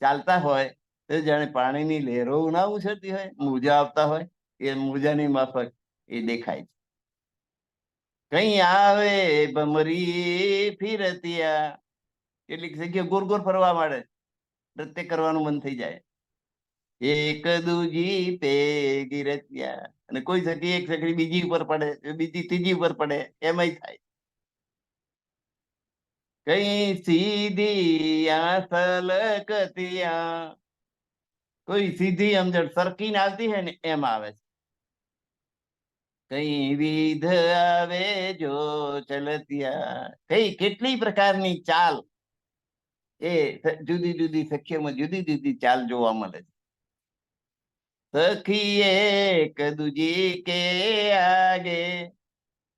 A: ચાલતા હોય તો જાણે પાણીની લહેરો ના ઉછળતી હોય, મોજા આવતા હોય, એ મોજાની માફક એ દેખાય છે. કઈ આવે ભમરી ફિરતિયા, કેટલીક જગ્યા ગોર ગોર ફરવા માંડે, નૃત્ય કરવાનું મન થઈ જાય. એક દૂજી પે ગિરત્યા, અને કોઈ સખી એક સખી બીજી ઉપર પડે, બીજી ત્રીજી ઉપર પડે, એમાંય થાય. કઈ સીધી સલકતિયા, કોઈ સીધી સમજણ સરકીને આવતી હોય ને એમ આવે છે. કઈ વિધ આવે જો ચલતિયા, કઈ કેટલી પ્રકારની ચાલ, એ જુદી જુદી સખીઓમાં જુદી જુદી ચાલ જોવા મળે છે. સખી એક દૂજી કે આગે,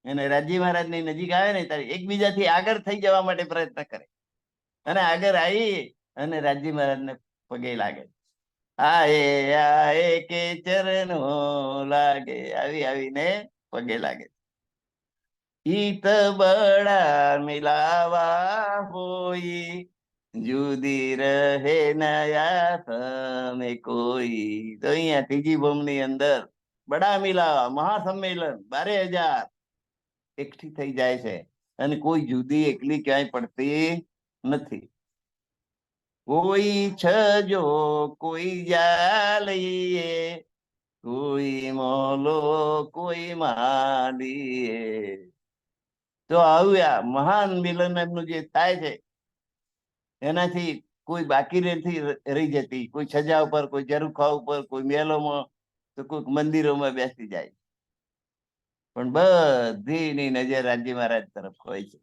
A: અને રાજી મહારાજ ની નજીક આવે ને ત્યારે એકબીજાથી આગળ થઈ જવા માટે પ્રયત્ન કરે, અને આગળ આવી અને રાજી મહારાજ ને પગે લાગે, આએ આએ કે ચરણો લાગે, આવી આવીને પગે લાગે. ઈત બડા મિલાવા હોય, જુદી રહે નયા તમે કોઈ. તો અહીંયા ત્રીજી ભૂમની અંદર બડા મિલાવા મહાસંમેલન 12,000 એકઠી થઈ જાય છે અને કોઈ જુદી એકલી ક્યાંય પડતી નથી. કોઈ છજો કોઈ જાલઈએ, કોઈ મોલો કોઈ માલીએ. તો આવ્યા મહાન મિલન એમનું જે થાય છે એનાથી કોઈ બાકી નથી રહી જતી. કોઈ છજા ઉપર, કોઈ ઝરૂખા ઉપર, કોઈ મહેલોમાં, તો કોઈ મંદિરોમાં બેસી જાય, પણ બધીની નજર રાજ્ય મહારાજ તરફ હોય છે.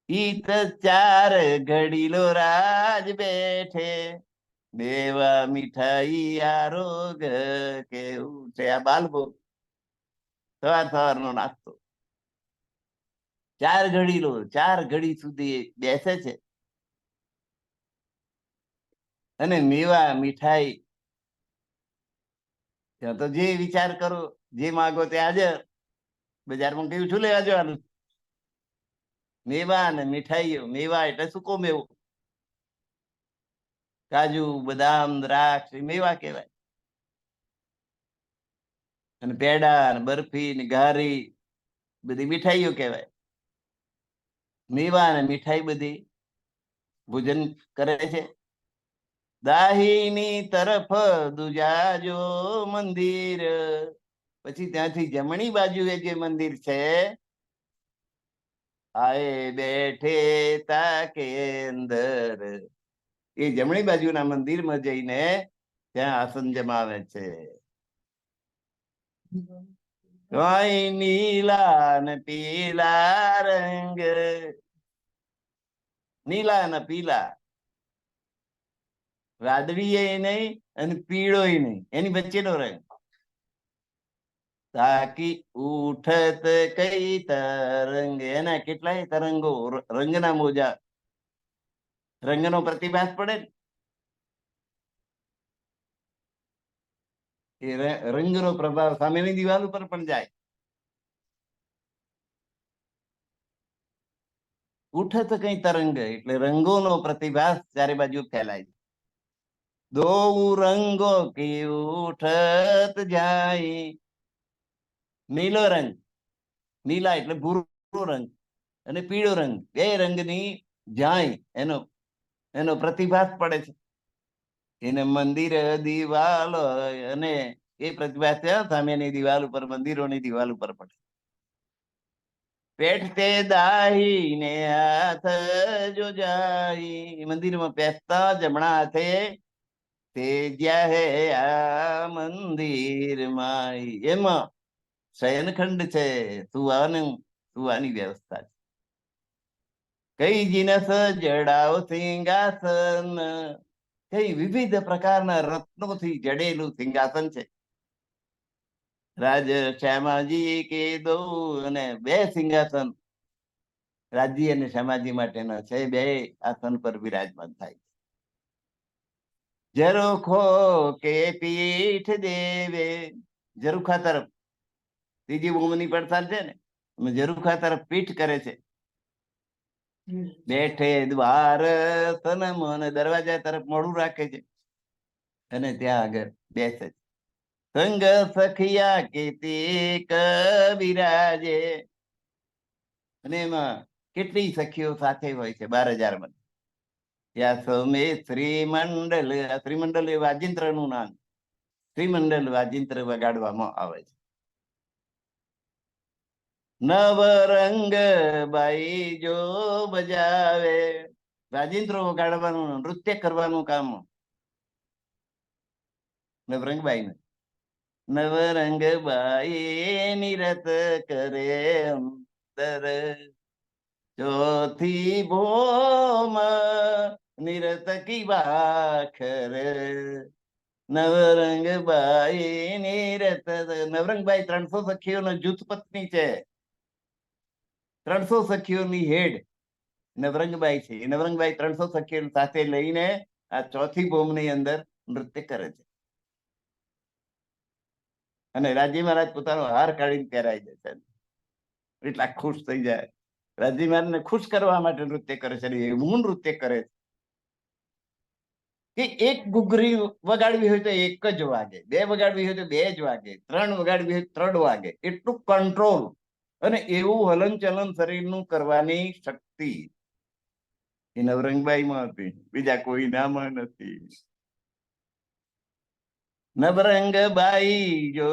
A: ઈત ચાર ઘડીલો રાજ બેઠે, દેવા મીઠાઈ આરોગ કેવું છે. આ બાલભોગ સવારનો નાસ્તો 4 ઘડીલો, 4 ઘડી સુધી બેસે છે અને મેવા મીઠાઈ ત્યાં તો જે વિચાર કરો, જે માગો તે હાજર. બજારમાં કેવું શું લેવા જવાનું? મેવા અને મીઠાઈઓ. મેવા એટલે સૂકો મેવો, કાજુ બદામ દ્રાક્ષ મેવા કહેવાય. અને પેડા ને બરફી ને ઘારી બધી મીઠાઈઓ કહેવાય. મેવા અને મીઠાઈ બધી ભોજન કરે છે. દાહીની તરફ દુજાજો મંદિર, પછી ત્યાંથી જમણી બાજુએ જે મંદિર છે, આએ બેઠે તાકે અંદર, એ જમણી બાજુના મંદિરમાં જઈને ત્યાં આસન જમાવે છે. નીલા ને પીલા રંગ, નીલા અને પીલા, વાદળી નહીં અને પીળો નહીં, એની વચ્ચેનો રંગ. તાકી ઉઠત કઈ તરંગ, એના કેટલાય તરંગો, રંગના મોજા, રંગનો પ્રતિભાસ પડે એ રંગનો પ્રભાવ સામેની દિવાલ ઉપર પણ જાય. ઉઠત કઈ તરંગ એટલે રંગોનો પ્રતિભાસ ચારે બાજુ ફેલાય. દો રંગો કી ઉઠત જાય, નીલો રંગ, નીલા એટલે ભૂરો રંગ, અને પીળો રંગ, બે રંગની જાય એનો એનો પ્રતિભાસ પડે છે. એને મંદિર દિવાલ, અને એ પ્રતિભાસ સામેની દિવાલ ઉપર, મંદિરોની દિવાલ ઉપર પડે. પેઠ તે દાહી ને હાથ જો જાય, મંદિરમાં બેસતા જમણા હાથે તે જ્યાં હે આ મંદિર માય, એમાં શયનખંડ છે, સુવાની વ્યવસ્થા છે. કઈ જીનસ જડાવ સિંહાસન, કઈ વિવિધ પ્રકારના રત્નોથી જડેલું સિંહાસન છે. રાજ શ્યામાજી કે દો, અને 2 સિંહાસન રાજ્ય અને શ્યામાજી માટેના છે. 2 આસન પર વિરાજમાન થાય. ઝરૂખો કે પીઠ દેવે, ઝરૂખા તરફ ત્રીજી ભૂમિની પડસાર છે ને, ઝરૂખા તરફ પીઠ કરે છે. બેઠે દ્વાર સનમ, અને દરવાજા તરફ મોડું રાખે છે અને ત્યાં આગળ બેસે છે. સંગ સખિયા કેતી કબિરાજે, અને એમાં કેટલી સખીઓ સાથે હોય છે, 12,000 માં. ત્યાં સૌમે શ્રીમંડલ, શ્રીમંડલ એ વાજિંત્ર નું નામ, શ્રીમંડલ વાજિંત્ર વગાડવામાં આવે છે. નવરંગ બાઈ જો બજાવે, વાજિંત્રો વગાડવાનું, નૃત્ય કરવાનું કામ નવરંગબાઈ ને. નવરંગ બાઈ નિરત કરે અંતર, ચોથી ભોમ નિરત કી બાખર. નવરંગ બાઈ નિરત, નવરંગબાઈ 300 સખીઓનો જૂથ પત્ની છે. 300 સખીઓની હેડ નવરંગબાઈ છે. નવરંગબાઈ 300 સખીઓ સાથે લઈને આ ચોથી ભૂમની અંદર નૃત્ય કરે છે. અને રાજી મહારાજ પોતાનો હાર કાઢીને પહેરાઈ દે છે. એટલા ખુશ થઈ જાય. રાજી મહારાજને ખુશ કરવા માટે નૃત્ય કરે છે, એવું નૃત્ય કરે છે કે એક ઘૂઘરી વગાડવી હોય તો એક જ વાગે, બે વગાડવી હોય તો બે જ વાગે, ત્રણ વગાડવી હોય 3 વાગે. એટલું કંટ્રોલ અને એવું હલન ચલન શરીરનું કરવાની શક્તિ એ નવરંગબાઈમાં હતી, બીજા કોઈ નામાં નથી. નવરંગબાઈ જો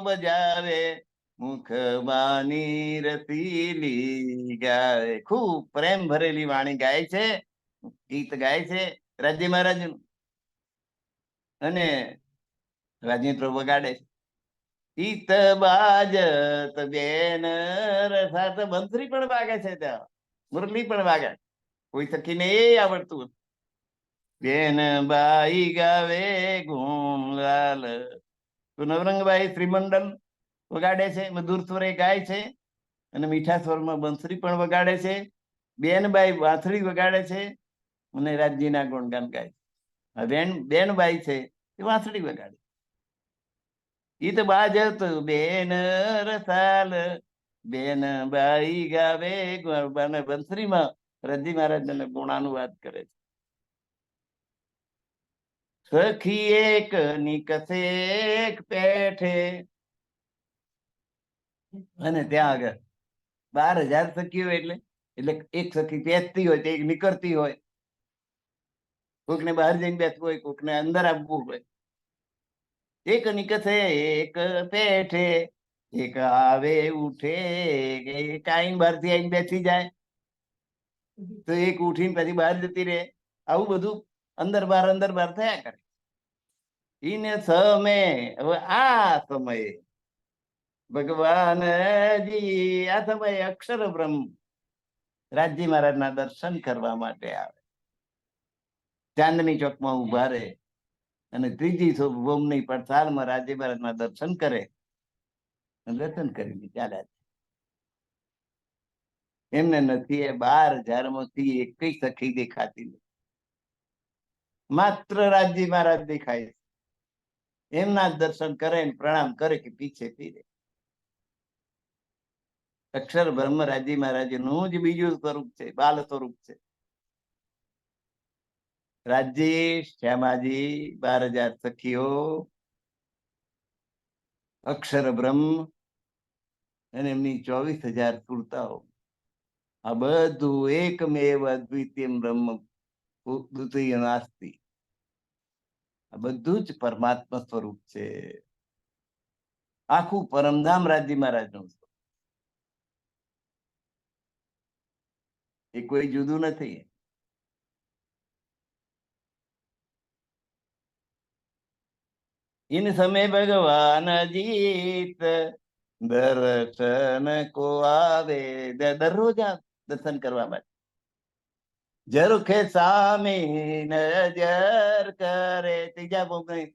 A: બજાવે મુખ બાની રસીલી ગાય. ખૂબ પ્રેમ ભરેલી વાણી ગાય છે, ગીત ગાય છે રાજી મહારાજ. અને રાજેન્દ્ર વગાડે છે. ઈત બાજત બેન રસાત. બંસરી પણ વાગે છે ત્યાં, મુરલી પણ વાગે. કોઈ સખીને એ આવડતું. બેન બાઈ ગાવે ગુણલાલ. તો નવરંગબાઈ શ્રીમંડલ વગાડે છે, મધુર સ્વરે ગાય છે, અને મીઠા સ્વરમાં બંસરી પણ વગાડે છે. બેનબાઈ વાંસળી વગાડે છે અને રાજ્યના ગુણગાન ગાય છે. બેનબાઈ છે એ વાંસળી વગાડે. ઈત બાજત બેન રસાલ. બેન બાઈ ગાવે બંસરીમાં રજી મહારાજ ગુણાનુવાદ કરે છે. સખી એક નિકસે એક પેઠે. અને ત્યાં આગળ 12,000 સખીઓ, એટલે એક સખી પેચતી હોય તો એક નીકળતી હોય. કોઈકને બહાર જઈને બેસવું હોય, કોઈકને અંદર આવવું હોય. એક નિકસે એક પેઠે, એક આવે ઉઠે. એક આઈને બહારથી આઈને બેસી જાય તો એક ઉઠીને પછી બહાર જતી રહે. આવું બધું અંદર બહાર થયા કરે. ઈને સમે. હવે આ સમયે ભગવાનજી, આ સમયે અક્ષર બ્રહ્મ રાજજી મહારાજના દર્શન કરવા માટે આવે. ચાંદની ચોકમાં ઉભા રહે અને ત્રીજી ભૂમની પડતાલમાં રાજજી મહારાજના દર્શન કરે. દર્શન કરીને ચાલ્યા. એમને નથી એ 12,000માંથી એકઈ સખી દેખાતી નથી. માત્ર રાજજી મહારાજ દેખાય. એમના દર્શન કરે, પ્રણામ કરે કે પીછે ફીરે. અક્ષર બ્રહ્મ રાજજી મહારાજ નું જ બીજું સ્વરૂપ છે, બાલ સ્વરૂપ છે. રાજજી, શ્યામાજી, 12,000 સખીઓ, અક્ષર બ્રહ્મ અને એમની 24,000 સુરતાઓ. આ બધું એકમેવ અદ્વિતીય બ્રહ્મ દ્વિતીય નાસ્તિ. આ બધું જ પરમાત્મા સ્વરૂપ છે. આખું પરમધામ રાજજી મહારાજ નું, એ કોઈ જુદું નથી. ઇન સમય ભગવાન જીત દર્શન કો આવે. દરરોજ દર્શન કરવા માટે ઝરુખે સામે નજર કરે. ત્રીજા ભોગની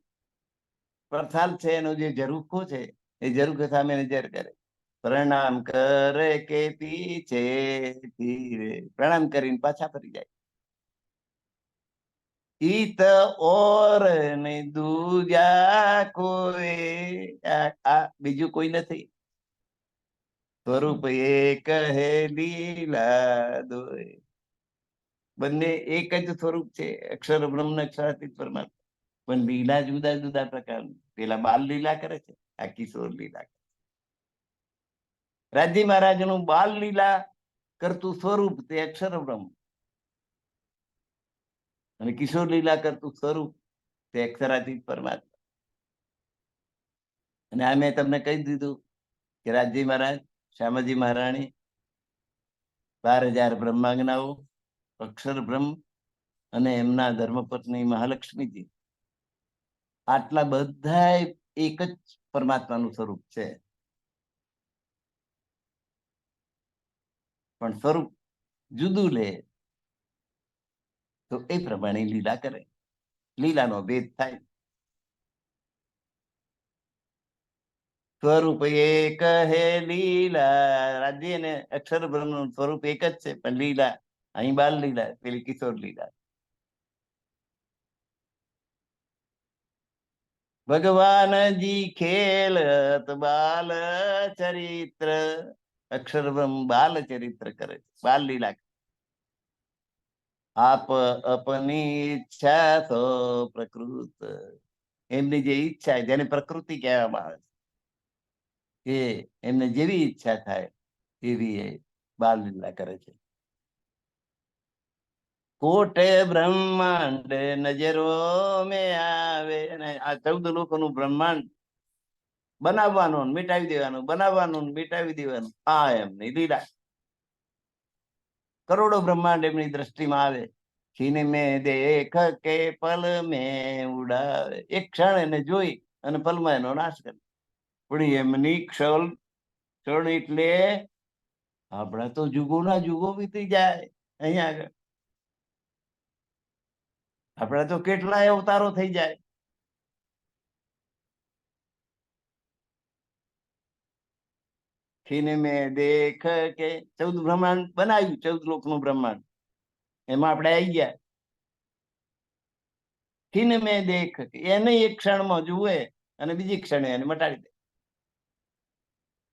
A: પડતાલ છે એનો જે ઝરુખો છે એ ઝરુખે સામે નજર કરે. પ્રણામ કરે કે પીછે ફીરે. પ્રણામ કરીને પાછા ફરી જાય. ઈત ઓર ને દૂજા કોઈ. આ બીજું કોઈ નથી. સ્વરૂપ એક હે લીલા દોય. બંને એક જ સ્વરૂપ છે, અક્ષર બ્રહ્મ ને અક્ષરાતીત પરમાત્મા. પણ લીલા જુદા જુદા પ્રકારની. પેલા બાલ લીલા કરે છે, આ કિશોર લીલા કરે. રાજજી મહારાજ નું બાલ લીલા કરતું સ્વરૂપ તે અક્ષર બ્રહ્મ, અને કિશોર લીલા કરતું સ્વરૂપ તે અક્ષરાતીત પરમાત્મા. અને આ મેં તમને કહી દીધું કે રાજજી મહારાજ, શ્યામાજી મહારાણી, 12,000 બ્રહ્માંગનાઓ, અક્ષર બ્રહ્મ અને એમના ધર્મપત્ની મહાલક્ષ્મીજી, આટલા બધા એક જ પરમાત્માનું સ્વરૂપ છે. પણ સ્વરૂપ જુદું લે તો એ પ્રમાણે લીલા કરે. લીલાનો ભેદ થાય. સ્વરૂપ એક હે લીલા. રાજ્ય અને અક્ષર બ્રહ્મ નું સ્વરૂપ એક જ છે, પણ લીલા અહીં બાલ લીલા, પેલી કિશોર લીલા. ભગવાનજી ખેલત બાલ ચરિત્ર. અક્ષરબ્રહ્મ બાલ ચરિત્ર કરે છે, બાલ લીલા. આપ અપની ઈચ્છા તો પ્રકૃત, એમની જે ઈચ્છા જેને પ્રકૃતિ કહેવામાં આવે છે, એ એમને જેવી ઈચ્છા થાય એવી એ બાલ લીલા કરે છે. કોટે બ્રહ્માંડ નજરો મેં આવે, અને આ 14 લોકોનું બ્રહ્માંડ બનાવવાનું મિટાવી દેવાનું, બનાવવાનું મિટાવી દેવાનું, આ એમની લીલા. કરોડો બ્રહ્માંડ એમની દ્રષ્ટિમાં આવે. છીન મેં દેખ કે પલ મેં ઉડાવે, એક ક્ષણ એને જોઈ અને પલમાં એનો નાશ કરે. પણ એમની ક્ષણ એટલે આપણા તો જુગોના જુગો વીતી જાય. અહીંયા આગળ આપણા તો કેટલાય અવતારો થઈ જાય. છીન મેં દેખ કે 14 બ્રહ્માંડ બનાવ્યું, 14 લોકનું બ્રહ્માંડ, એમાં આપણે આવી ગયા. છીન મેં દેખ, એને એક ક્ષણમાં જુએ અને બીજી ક્ષણે એને મટાડી દે.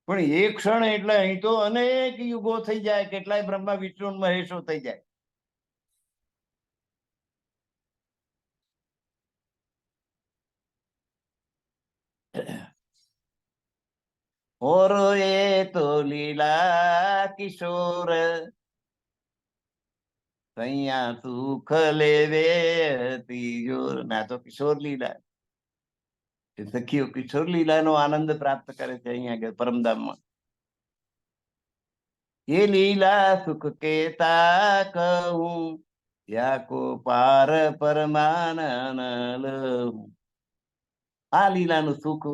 A: પણ એક ક્ષણ એટલે અહીં તો અનેક યુગો થઈ જાય, કેટલાય બ્રહ્મા વિષ્ણુ મહેશો થઈ જાય. ઓર એ તો લીલા કિશોર, અહીંયા સુખ લેવે તિજોર. ના તો કિશોર લીલા, સખીઓ કિશોર લીલાનો આનંદ પ્રાપ્ત કરે છે અહીંયા આગળ પરમધામમાં. એ લીલા સુખ કેતા કહું, યા કો પાર પરમાનંદ. આ લીલાનું સુખ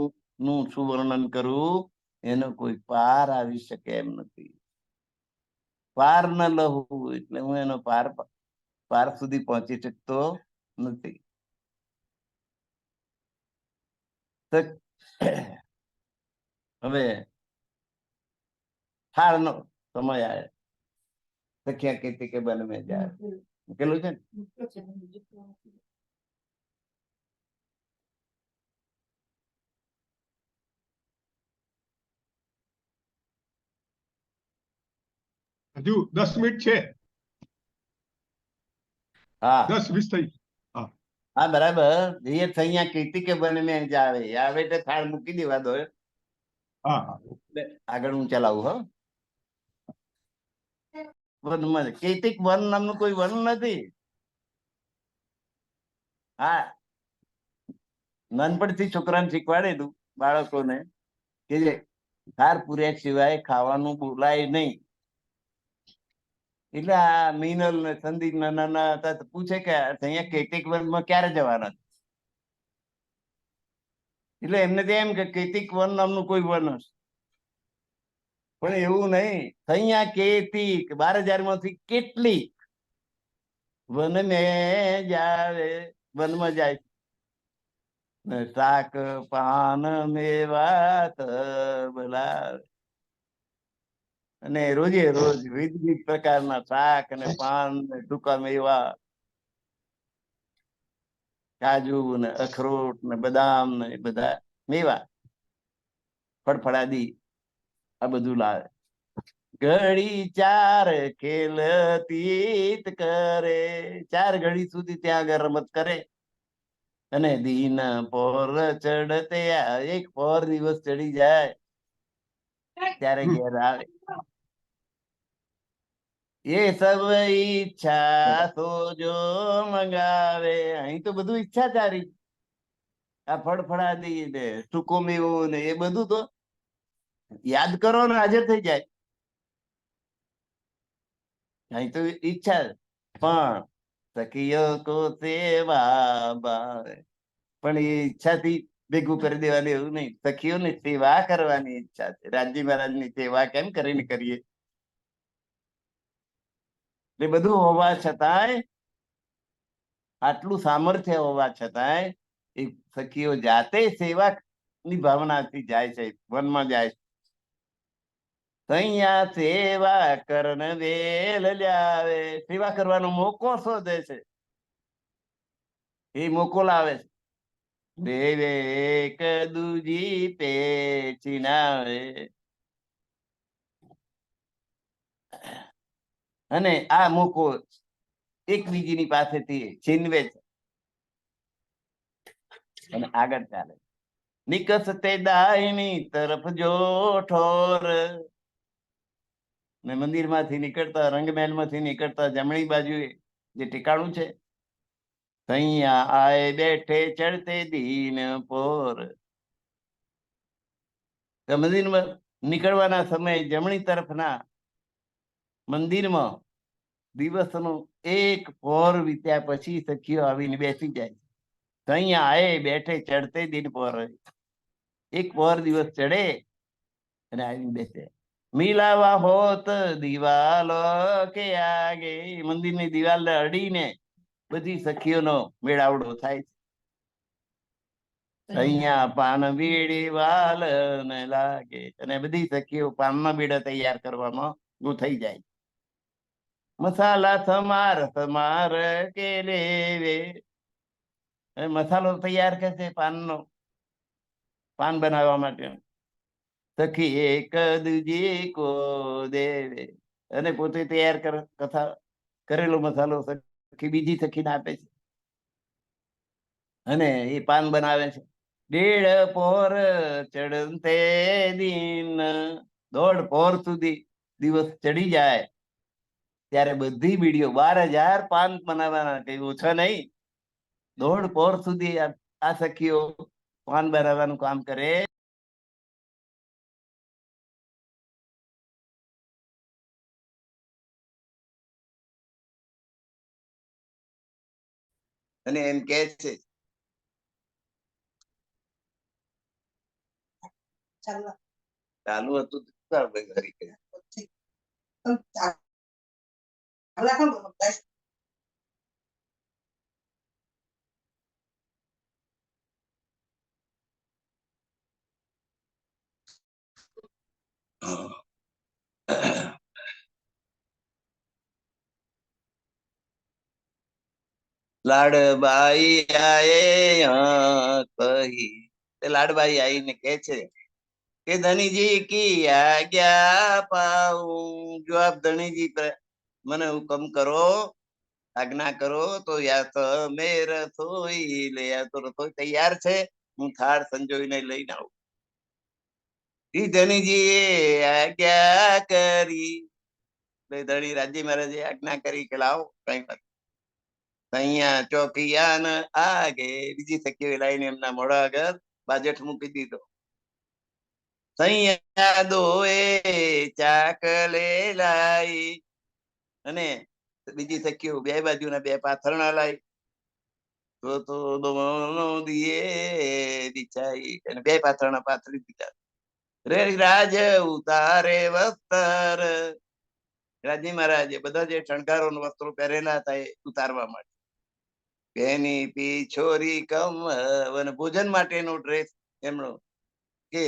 A: નું શું વર્ણન કરું, એનો કોઈ પાર આવી શકે એમ નથી. પાર ન લહું એટલે હું એનો પાર સુધી પહોંચી શકતો નથી. હવે થાળનો સમય આવ્યો. સખ્યા કીધી કે બન મેં જાય, મૂકેલું છે ને.
B: હજુ 10 મિનિટ છે.
A: હા
B: 10-20 થઈ.
A: હા બરાબર. એ અહીંયા કીધી કે બન મેં જાવે, આવે એટલે થાળ મૂકી દેવા દો.
B: હા
A: આગળ હું ચલાવું. હો, વનમાં કૈતિક વન નામનું કોઈ વન નથી. હા, નાનપણથી છોકરાને શીખવાડેલું બાળકોને કે જે થાર પૂર્યા સિવાય ખાવાનું બોલાય નહીં. એટલે આ મિનલ ને સંદીપ નાના હતા, પૂછે કે અહીંયા કૈતિક વનમાં ક્યારે જવાના? એટલે એમને તો એમ કે કૈતિક વન નામનું કોઈ વન હશે. પણ એવું નહીં. અહીંયા કૈતિક 12,000 માંથી કેટલીક વન મેં જાવે, વનમાં જાય. શાક પાન મેવાત બોલાવે, અને રોજે રોજ વિવિધ પ્રકારના શાક અને પાન ને ટૂંકા મેવા, કાજુ ને અખરોટ ને બદામ ને બધા મેવા, ફળફળાદી, આ બધું લાવે. ઘડી 4 ખેલતીત કરે, 4 ઘડી સુધી ત્યાં આગળ રમત કરે. અને દીન પોર ચડતે, એક પોર દિવસ ચડી જાય ત્યારે ઘેર આવે. એ સબ ઈચ્છા તો જો મંગાવે, અહીં તો બધું ઈચ્છા તારી. આ ફળફળાદી ને ટૂંકો મેવો ને એ બધું તો યાદ કરો ને હાજર થઈ જાય. અહીં તો ઈચ્છા. પણ સખીઓ કો સેવા ભાવે, પણ એ ઈચ્છાથી ભેગું કરી દેવાનું એવું નહીં. સખીઓની સેવા કરવાની ઈચ્છા છે. રાજી મહારાજની સેવા કેમ કરીને કરીએ? એ બધું હોવા છતાંય, આટલું સામર્થ્ય હોવા છતાંય એ સખીઓ જાતે સેવા ની ભાવનાથી જાય છે, વનમાં જાય છે. અહીંયા સેવા કરન વેલ લાવે, સેવા કરવાનો મોકો શોધે છે, એ મોકો લાવે છે. દેવે એક દૂજી પેચી નાવે, અને આ મોકો એકબીજીની પાસેથી છીનવે છે અને આગળ ચાલે. નિકસતે દાહિની તરફ જો ઠોર, ને મંદિરમાંથી નીકળતા, રંગમહેલમાંથી નીકળતા જમણી બાજુએ જે ઠેકાણું છે, અહીંયા આય બેઠે ચડતે દીન પોર. મંદિરમાં નીકળવાના સમયે જમણી તરફના મંદિરમાં દિવસનું એક પોર વીત્યા પછી સખીઓ આવીને બેસી જાય. અહીંયા આય બેઠે ચડતે દિન પોર, એક પોર દિવસ ચડે અને આવીને બેસે. મિલાવા હોત દિવાલો કે આગે, મંદિરની દિવાલ અડીને બધી સખીઓનો મેળાવડો થાય છે. અહીંયા પાન બીડી વાલ ને લાગે, અને બધી સખીઓ પાનના બીડા તૈયાર કરવામાં ગૂંથાઈ જાય. મસાલા સમાર સમાર કે લેવે, મસાલો તૈયાર કરશે પાનનો, પાન બનાવવા માટે. સખી એક દૂજી કો દેવે, અને પોતે તૈયાર કરેલો મસાલો સખી બીજી સખીને આપે છે અને એ પાન બનાવે છે. ડેઢ પોર ચડતે દિન, દોઢ પોર સુધી દિવસ ચડી જાય ત્યારે બધી બીડીઓ 12,000 પાન બનાવવાના, કઈ ઓછા નહીં. દોઢ પોર સુધી આ સખીઓ પાન બનાવવાનું કામ કરે. અને એમ કે છે ચાલુ હતું લાડબાઈ આયે કહી, લાડબાઈ આવીને કે છે કે ધણીજી કી આજ્ઞા પાઉં, જો આપ ધણીજી મને હુકમ કરો, આજ્ઞા કરો તો યા તો મે રસોઈ લે, યા તો રસોઈ તૈયાર છે, હું થાળ સંજોઈને લઈને આવું. ઈ ધણીજી એ આજ્ઞા કરી, ધણી રાજી મહારાજે આજ્ઞા કરી કે લાવો કઈ વાત. અહીંયા ચોકિયાન આગે, બીજી સખીઓ લાઈને એમના મોઢા આગળ બાજેઠ મૂકી દીધો. સૈયા દોએ ચાકલે લાઈ, અને બીજી સખીઓ બે બાજુના બે પાથરણા લાઈ. તો દોનો દિયે બિછાઈ, અને બે પાથરણા પાથરી દીધા. રે રાજ ઉતારે વસ્ત્ર, રાજી મહારાજે બધા જે શણગારો વસ્ત્રો પહેરેલા હતા એ ઉતારવા માટે. બેની પીછોરી કમર, ભોજન માટેનો ડ્રેસ એમનો, કે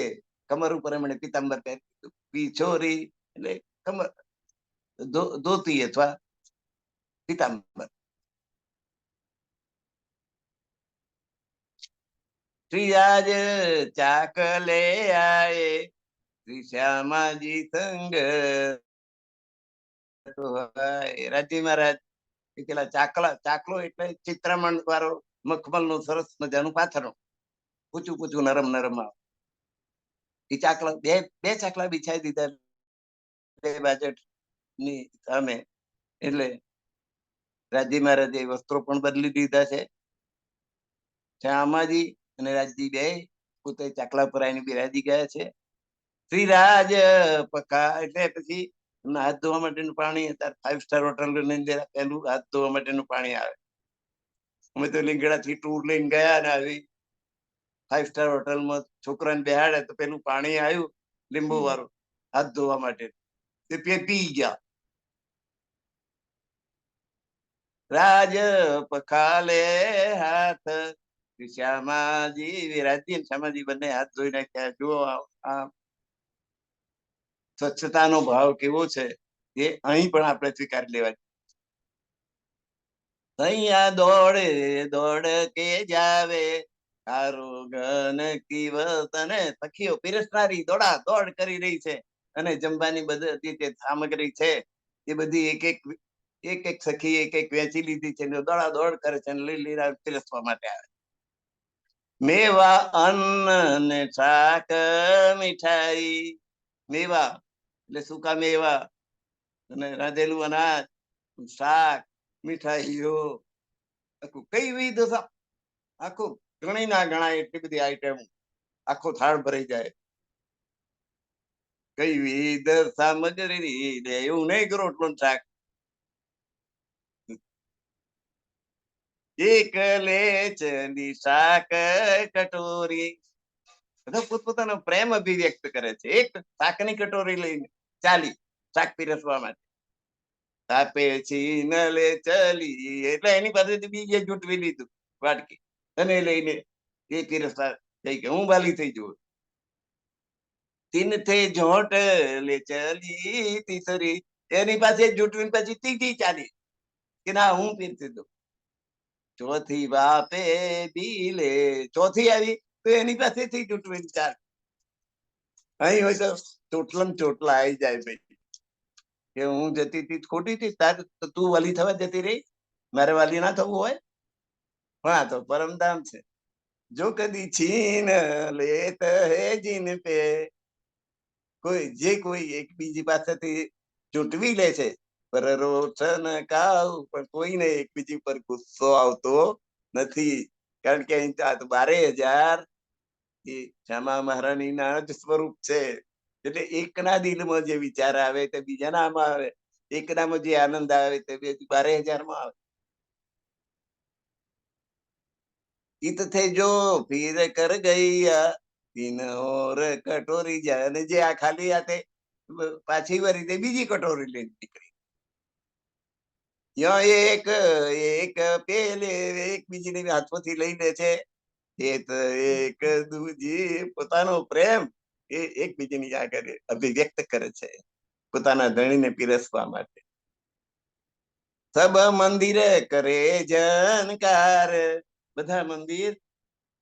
A: કમર ઉપર એમણે પિતાંબર પહેરી દીધું. પીછોરી એટલે કમર, ધોતી અથવા પિતાંબર. શ્રીરાજ ચાકલે આયે, શ્રી શ્યામાજી સંગ, રાજી મહારાજ પેલા ચાકલો એટલે ચિત્રામણ વાળો મખમલ નું સરસ મજાનું પાથરણું, પૂછું પૂછું નરમ નરમ આવે. એ ચાકલા બે ચાકલા બિછાઈ દીધા બે બાજટ ની સામે. એટલે રાજી મહારાજે વસ્ત્રો પણ બદલી દીધા છે. શ્યામાજી અને રાજજી બે પોતે ચાકલા પર આવીને બિરાજી ગયા છે. શ્રીરાજ પકા એટલે પછી હાથ ધોવા માટેનું પાણી, અત્યારે 5 સ્ટાર હોટલ ની અંદર પેલું હાથ ધોવા માટેનું પાણી આવે. અમે તો લીંગડા થી ટૂર લઈને ગયા ને આવી 5 સ્ટાર હોટલમાં છોકરાને બેહાડે તો પેલું પાણી આવ્યું લીંબુ વાળું હાથ ધોવા માટે, તે પી ગયા. રાજ પખાલે હાથ, શ્યામાજી વિરાજી શ્યામાજી બંને હાથ ધોઈ નાખ્યા. જુઓ આ સ્વચ્છતાનો ભાવ કેવો છે એ અહીં પણ આપણે સ્વીકારી લેવા. અહીંયા દોડે દોડ કે જાવે, આરોગન કીવત, અને સખીઓ પીરસનારી દોડા દોડ કરી રહી છે, અને જમવાની બધી જે સામગ્રી છે એ બધી એક એક સખી એક વેચી લીધી છે ને દોડા દોડ કરે છે, લઈ લઈને પીરસવા માટે આવે. મેવા અન્ન ને શાક મીઠાઈ, મેવા એટલે સૂકા મેવા અને રાંધેલું અનાજ, શાક, મીઠાઈઓ, આખું કઈ વિધ આખું ગણી ના ગણાય એટલી બધી આઈટમ, આખો થાળ ભરાઈ જાય. કઈ વિધ સામગ્રી રે, એવું નહીં કરો રોટલો ને શાક. એક લેચની શાક કટોરી, બધા પોતપોતાનો પ્રેમ અભિવ્યક્ત કરે છે. એક શાકની કટોરી લઈને ચાલી શાક પીરસવા માટે. તાપે છીન લે ચલી એટલે એની પાસેથી બીજે જૂટવી લીધું વાટકી અને લઈને એ પીરસવા થઈ કે હું વાલી થઈ જઉં. તીન થે જોટ લે ચલી તીસરી, એની પાસે જૂટવીને પછી ત્રીજી ચાલી કે ના હું પીરસી દઉં. ચોથી બાપે બીલે, ચોથી આવી તો એની પાસેથી જૂટવીને ચાલ. અહીં હોય તો ચોટલા ચોટલા આવી જાય ભાઈ કે હું જતી હતી ખોટી હતી, તાર તું વાલી થવા જતી રહી, મારે વાલી ના થવું હોય. હા તો પરમધામ છે. જો કદી છીન લેત હે જીન પે, કોઈ એક બીજી પાસેથી ચૂંટવી લે છે, પર રોશન કાવ, પણ કોઈને એકબીજી પર ગુસ્સો આવતો નથી. કારણ કે અહીં 12,000 એ શ્યામા મહારાણી ના જ સ્વરૂપ છે. એટલે એકના દિલમાં જે વિચાર આવે તે બીજાના આમાં આવે, એકનામાં જે આનંદ આવે તે 12,000 માં આવે. ઈત થે જો ફીર કર ગઈયા તીન ઓર કટોરી જાય, અને જે આ ખાલી હાથે પાછી વળી તે બીજી કટોરી લઈને નીકળી. એક એક પેલે એકબીજીને હાથોથી લઈ લે છે. એક દૂજી પોતાનો પ્રેમ એ એકબીજીની આગળ અભિવ્યક્ત કરે છે પોતાના ધણીને પીરસવા માટે. સબ મંદિર કરે જનકાર, બધા મંદિર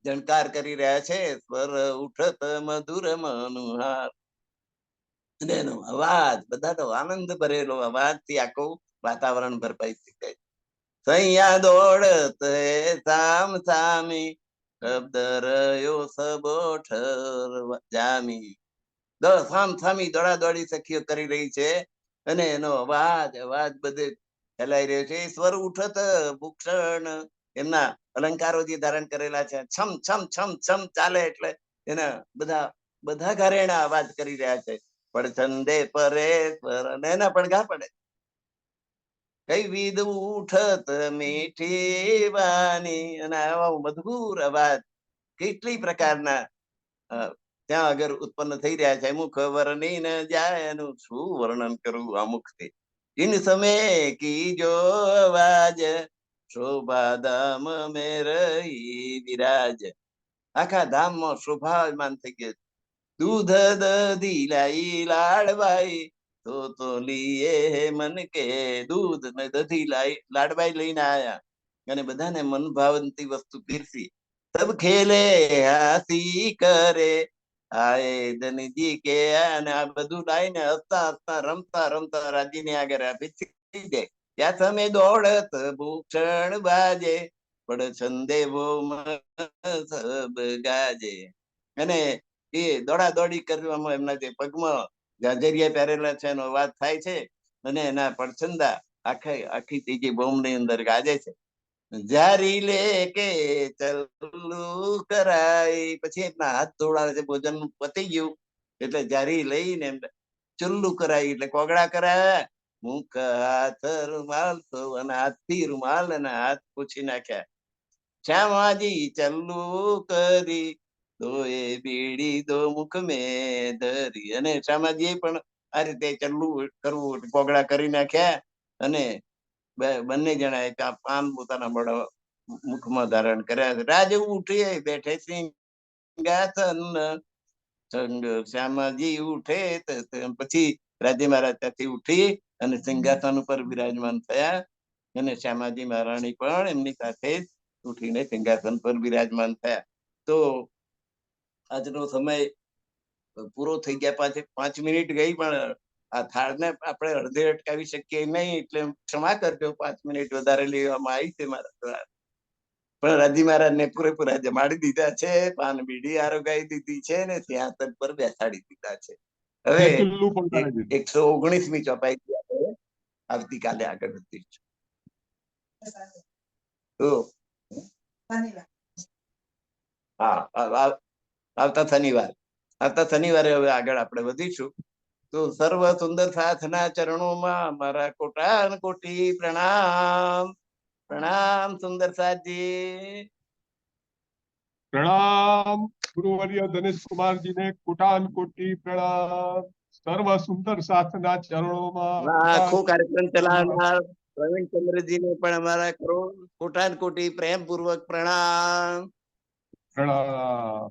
A: જનકાર કરી રહ્યા છે. સ્વર ઉઠત મધુર મનુહાર, એનો અવાજ બધાનો આનંદ ભરેલો અવાજ થી આખું વાતાવરણ ભરપાઈ થઈ જાય. સૈયા દોડત સામ સામી, શબ્દ રહ્યો સબોઠર જામી. સામ સામી દોડા દોડી સખીઓ કરી રહી છે અને એનો અવાજ બધે ફેલાઈ રહ્યો છે. સ્વર ઉઠત ભૂષણ, એમના અલંકારો જે ધારણ કરેલા છે, છમ છમ છમ છમ ચાલે એટલે એના બધા ઘરેણા અવાજ કરી રહ્યા છે. પણ છંદે પરે અને એના પડઘા પડે. કઈ વિધ ઉઠત મીઠી વાની, અને આવા મધુર અવાજ કેટલી પ્રકારના ત્યાં આગળ ઉત્પન્ન થઈ રહ્યા છે. મુખ વર્ણી ન જાય, એનું શું વર્ણન કરવું આ મુખથી. ઇન સમય કી જો અવાજ, શોભા ધામ મે રહી વિરાજ, આખા ધામમાં શોભામાન થઈ ગયા. દૂધ દધી લાઈ લાડવાઈ, તો લીએ મન કે દૂધ ને દધી લાડવાઈ લઈને આયા અને બધાને મન ભાવનતી વસ્તુ પીરસી. સબ ખેલે હાસી કરે, આય ધનજી કે, અને આ બધું લાઈને હસતા હસતા રમતા રમતા રાજીને આગળ થઈ જાય. ત્યાં તમે દોડત ભૂષણ બાજે, પણ છંદે વો સબ ગાજે. અને એ દોડા દોડી કરવામાં એમના જે પગમાં ગાજરિયા પહેરેલા છે એનો અવાજ થાય છે, અને એના પડછંદા આખી ત્રીજી બોમ ની અંદર ગાજે છે. જારી લે કે ચલ્લું કરાય, પછી એમના હાથ ધોળાવે છે. ભોજન પતી ગયું એટલે જારી લઈને એમ ચુલ્લું કરાય એટલે કોગળા કરાયા. મુખ હાથ રૂમાલ તો, અને હાથથી રૂમાલ અને હાથ પૂછી નાખ્યા. શ્યામાજી ચલ્લું કરી, તો એ બીડી દો મુખ મેં ધરી, અને શ્યામાજી પણ આ રીતે ચલ્લું કરવું કોગળા કરી નાખ્યા, અને બંને જણાએ પાન પોતાના મોઢા મુખમાં ધારણ કર્યા. રાજ ઉઠીએ બેઠે સિંહાસન, શ્યામાજી ઉઠે પછી રાજી મહારાજ ત્યાંથી ઉઠી અને સિંહાસન ઉપર બિરાજમાન થયા, અને શ્યામાજી મહારાણી પણ એમની સાથે ઉઠીને સિંહાસન પર બિરાજમાન થયા. તો આજનો સમય પૂરો થઈ ગયા, 5 મિનિટ ગઈ, પણ આ થાળને આપણે અડધે અટકાવી શકીએ નહીં, એટલે ક્ષમા કરજો, 5 મિનિટ વધારે લેવામાં આવી છે મારા દ્વારા. પણ રાજી મહારાજને પૂરેપૂરા જમાડી દીધા છે, પાન બીડી આરોગાઈ દીધી છે ને સિંહાસન પર બેસાડી દીધા છે. હવે
B: બે કિલ્લું પણ કરાવી દીધું.
A: 119મી ચોપાઈથી આપણે આવતીકાલે આગળ વધીશું. તો હા, આવતા શનિવારે હવે આગળ આપણે વધીશું. તો સર્વ સુંદર સાથના ચરણોમાં મારા કોટાન કોટી પ્રણામ. પ્રણામ સુંદર સાથજી.
B: પ્રણામ ગુરુવર્ય દિનેશ કુમારજીને કોટાન કોટી પ્રણામ. સર્વ સુંદર સાથના ચરણોમાં
A: આખો કાર્યક્રમ ચલાવનાર પ્રવીણચંદ્રજીને પણ અમારા કોટાન કોટી પ્રેમ પૂર્વક પ્રણામ.
B: પ્રણામ.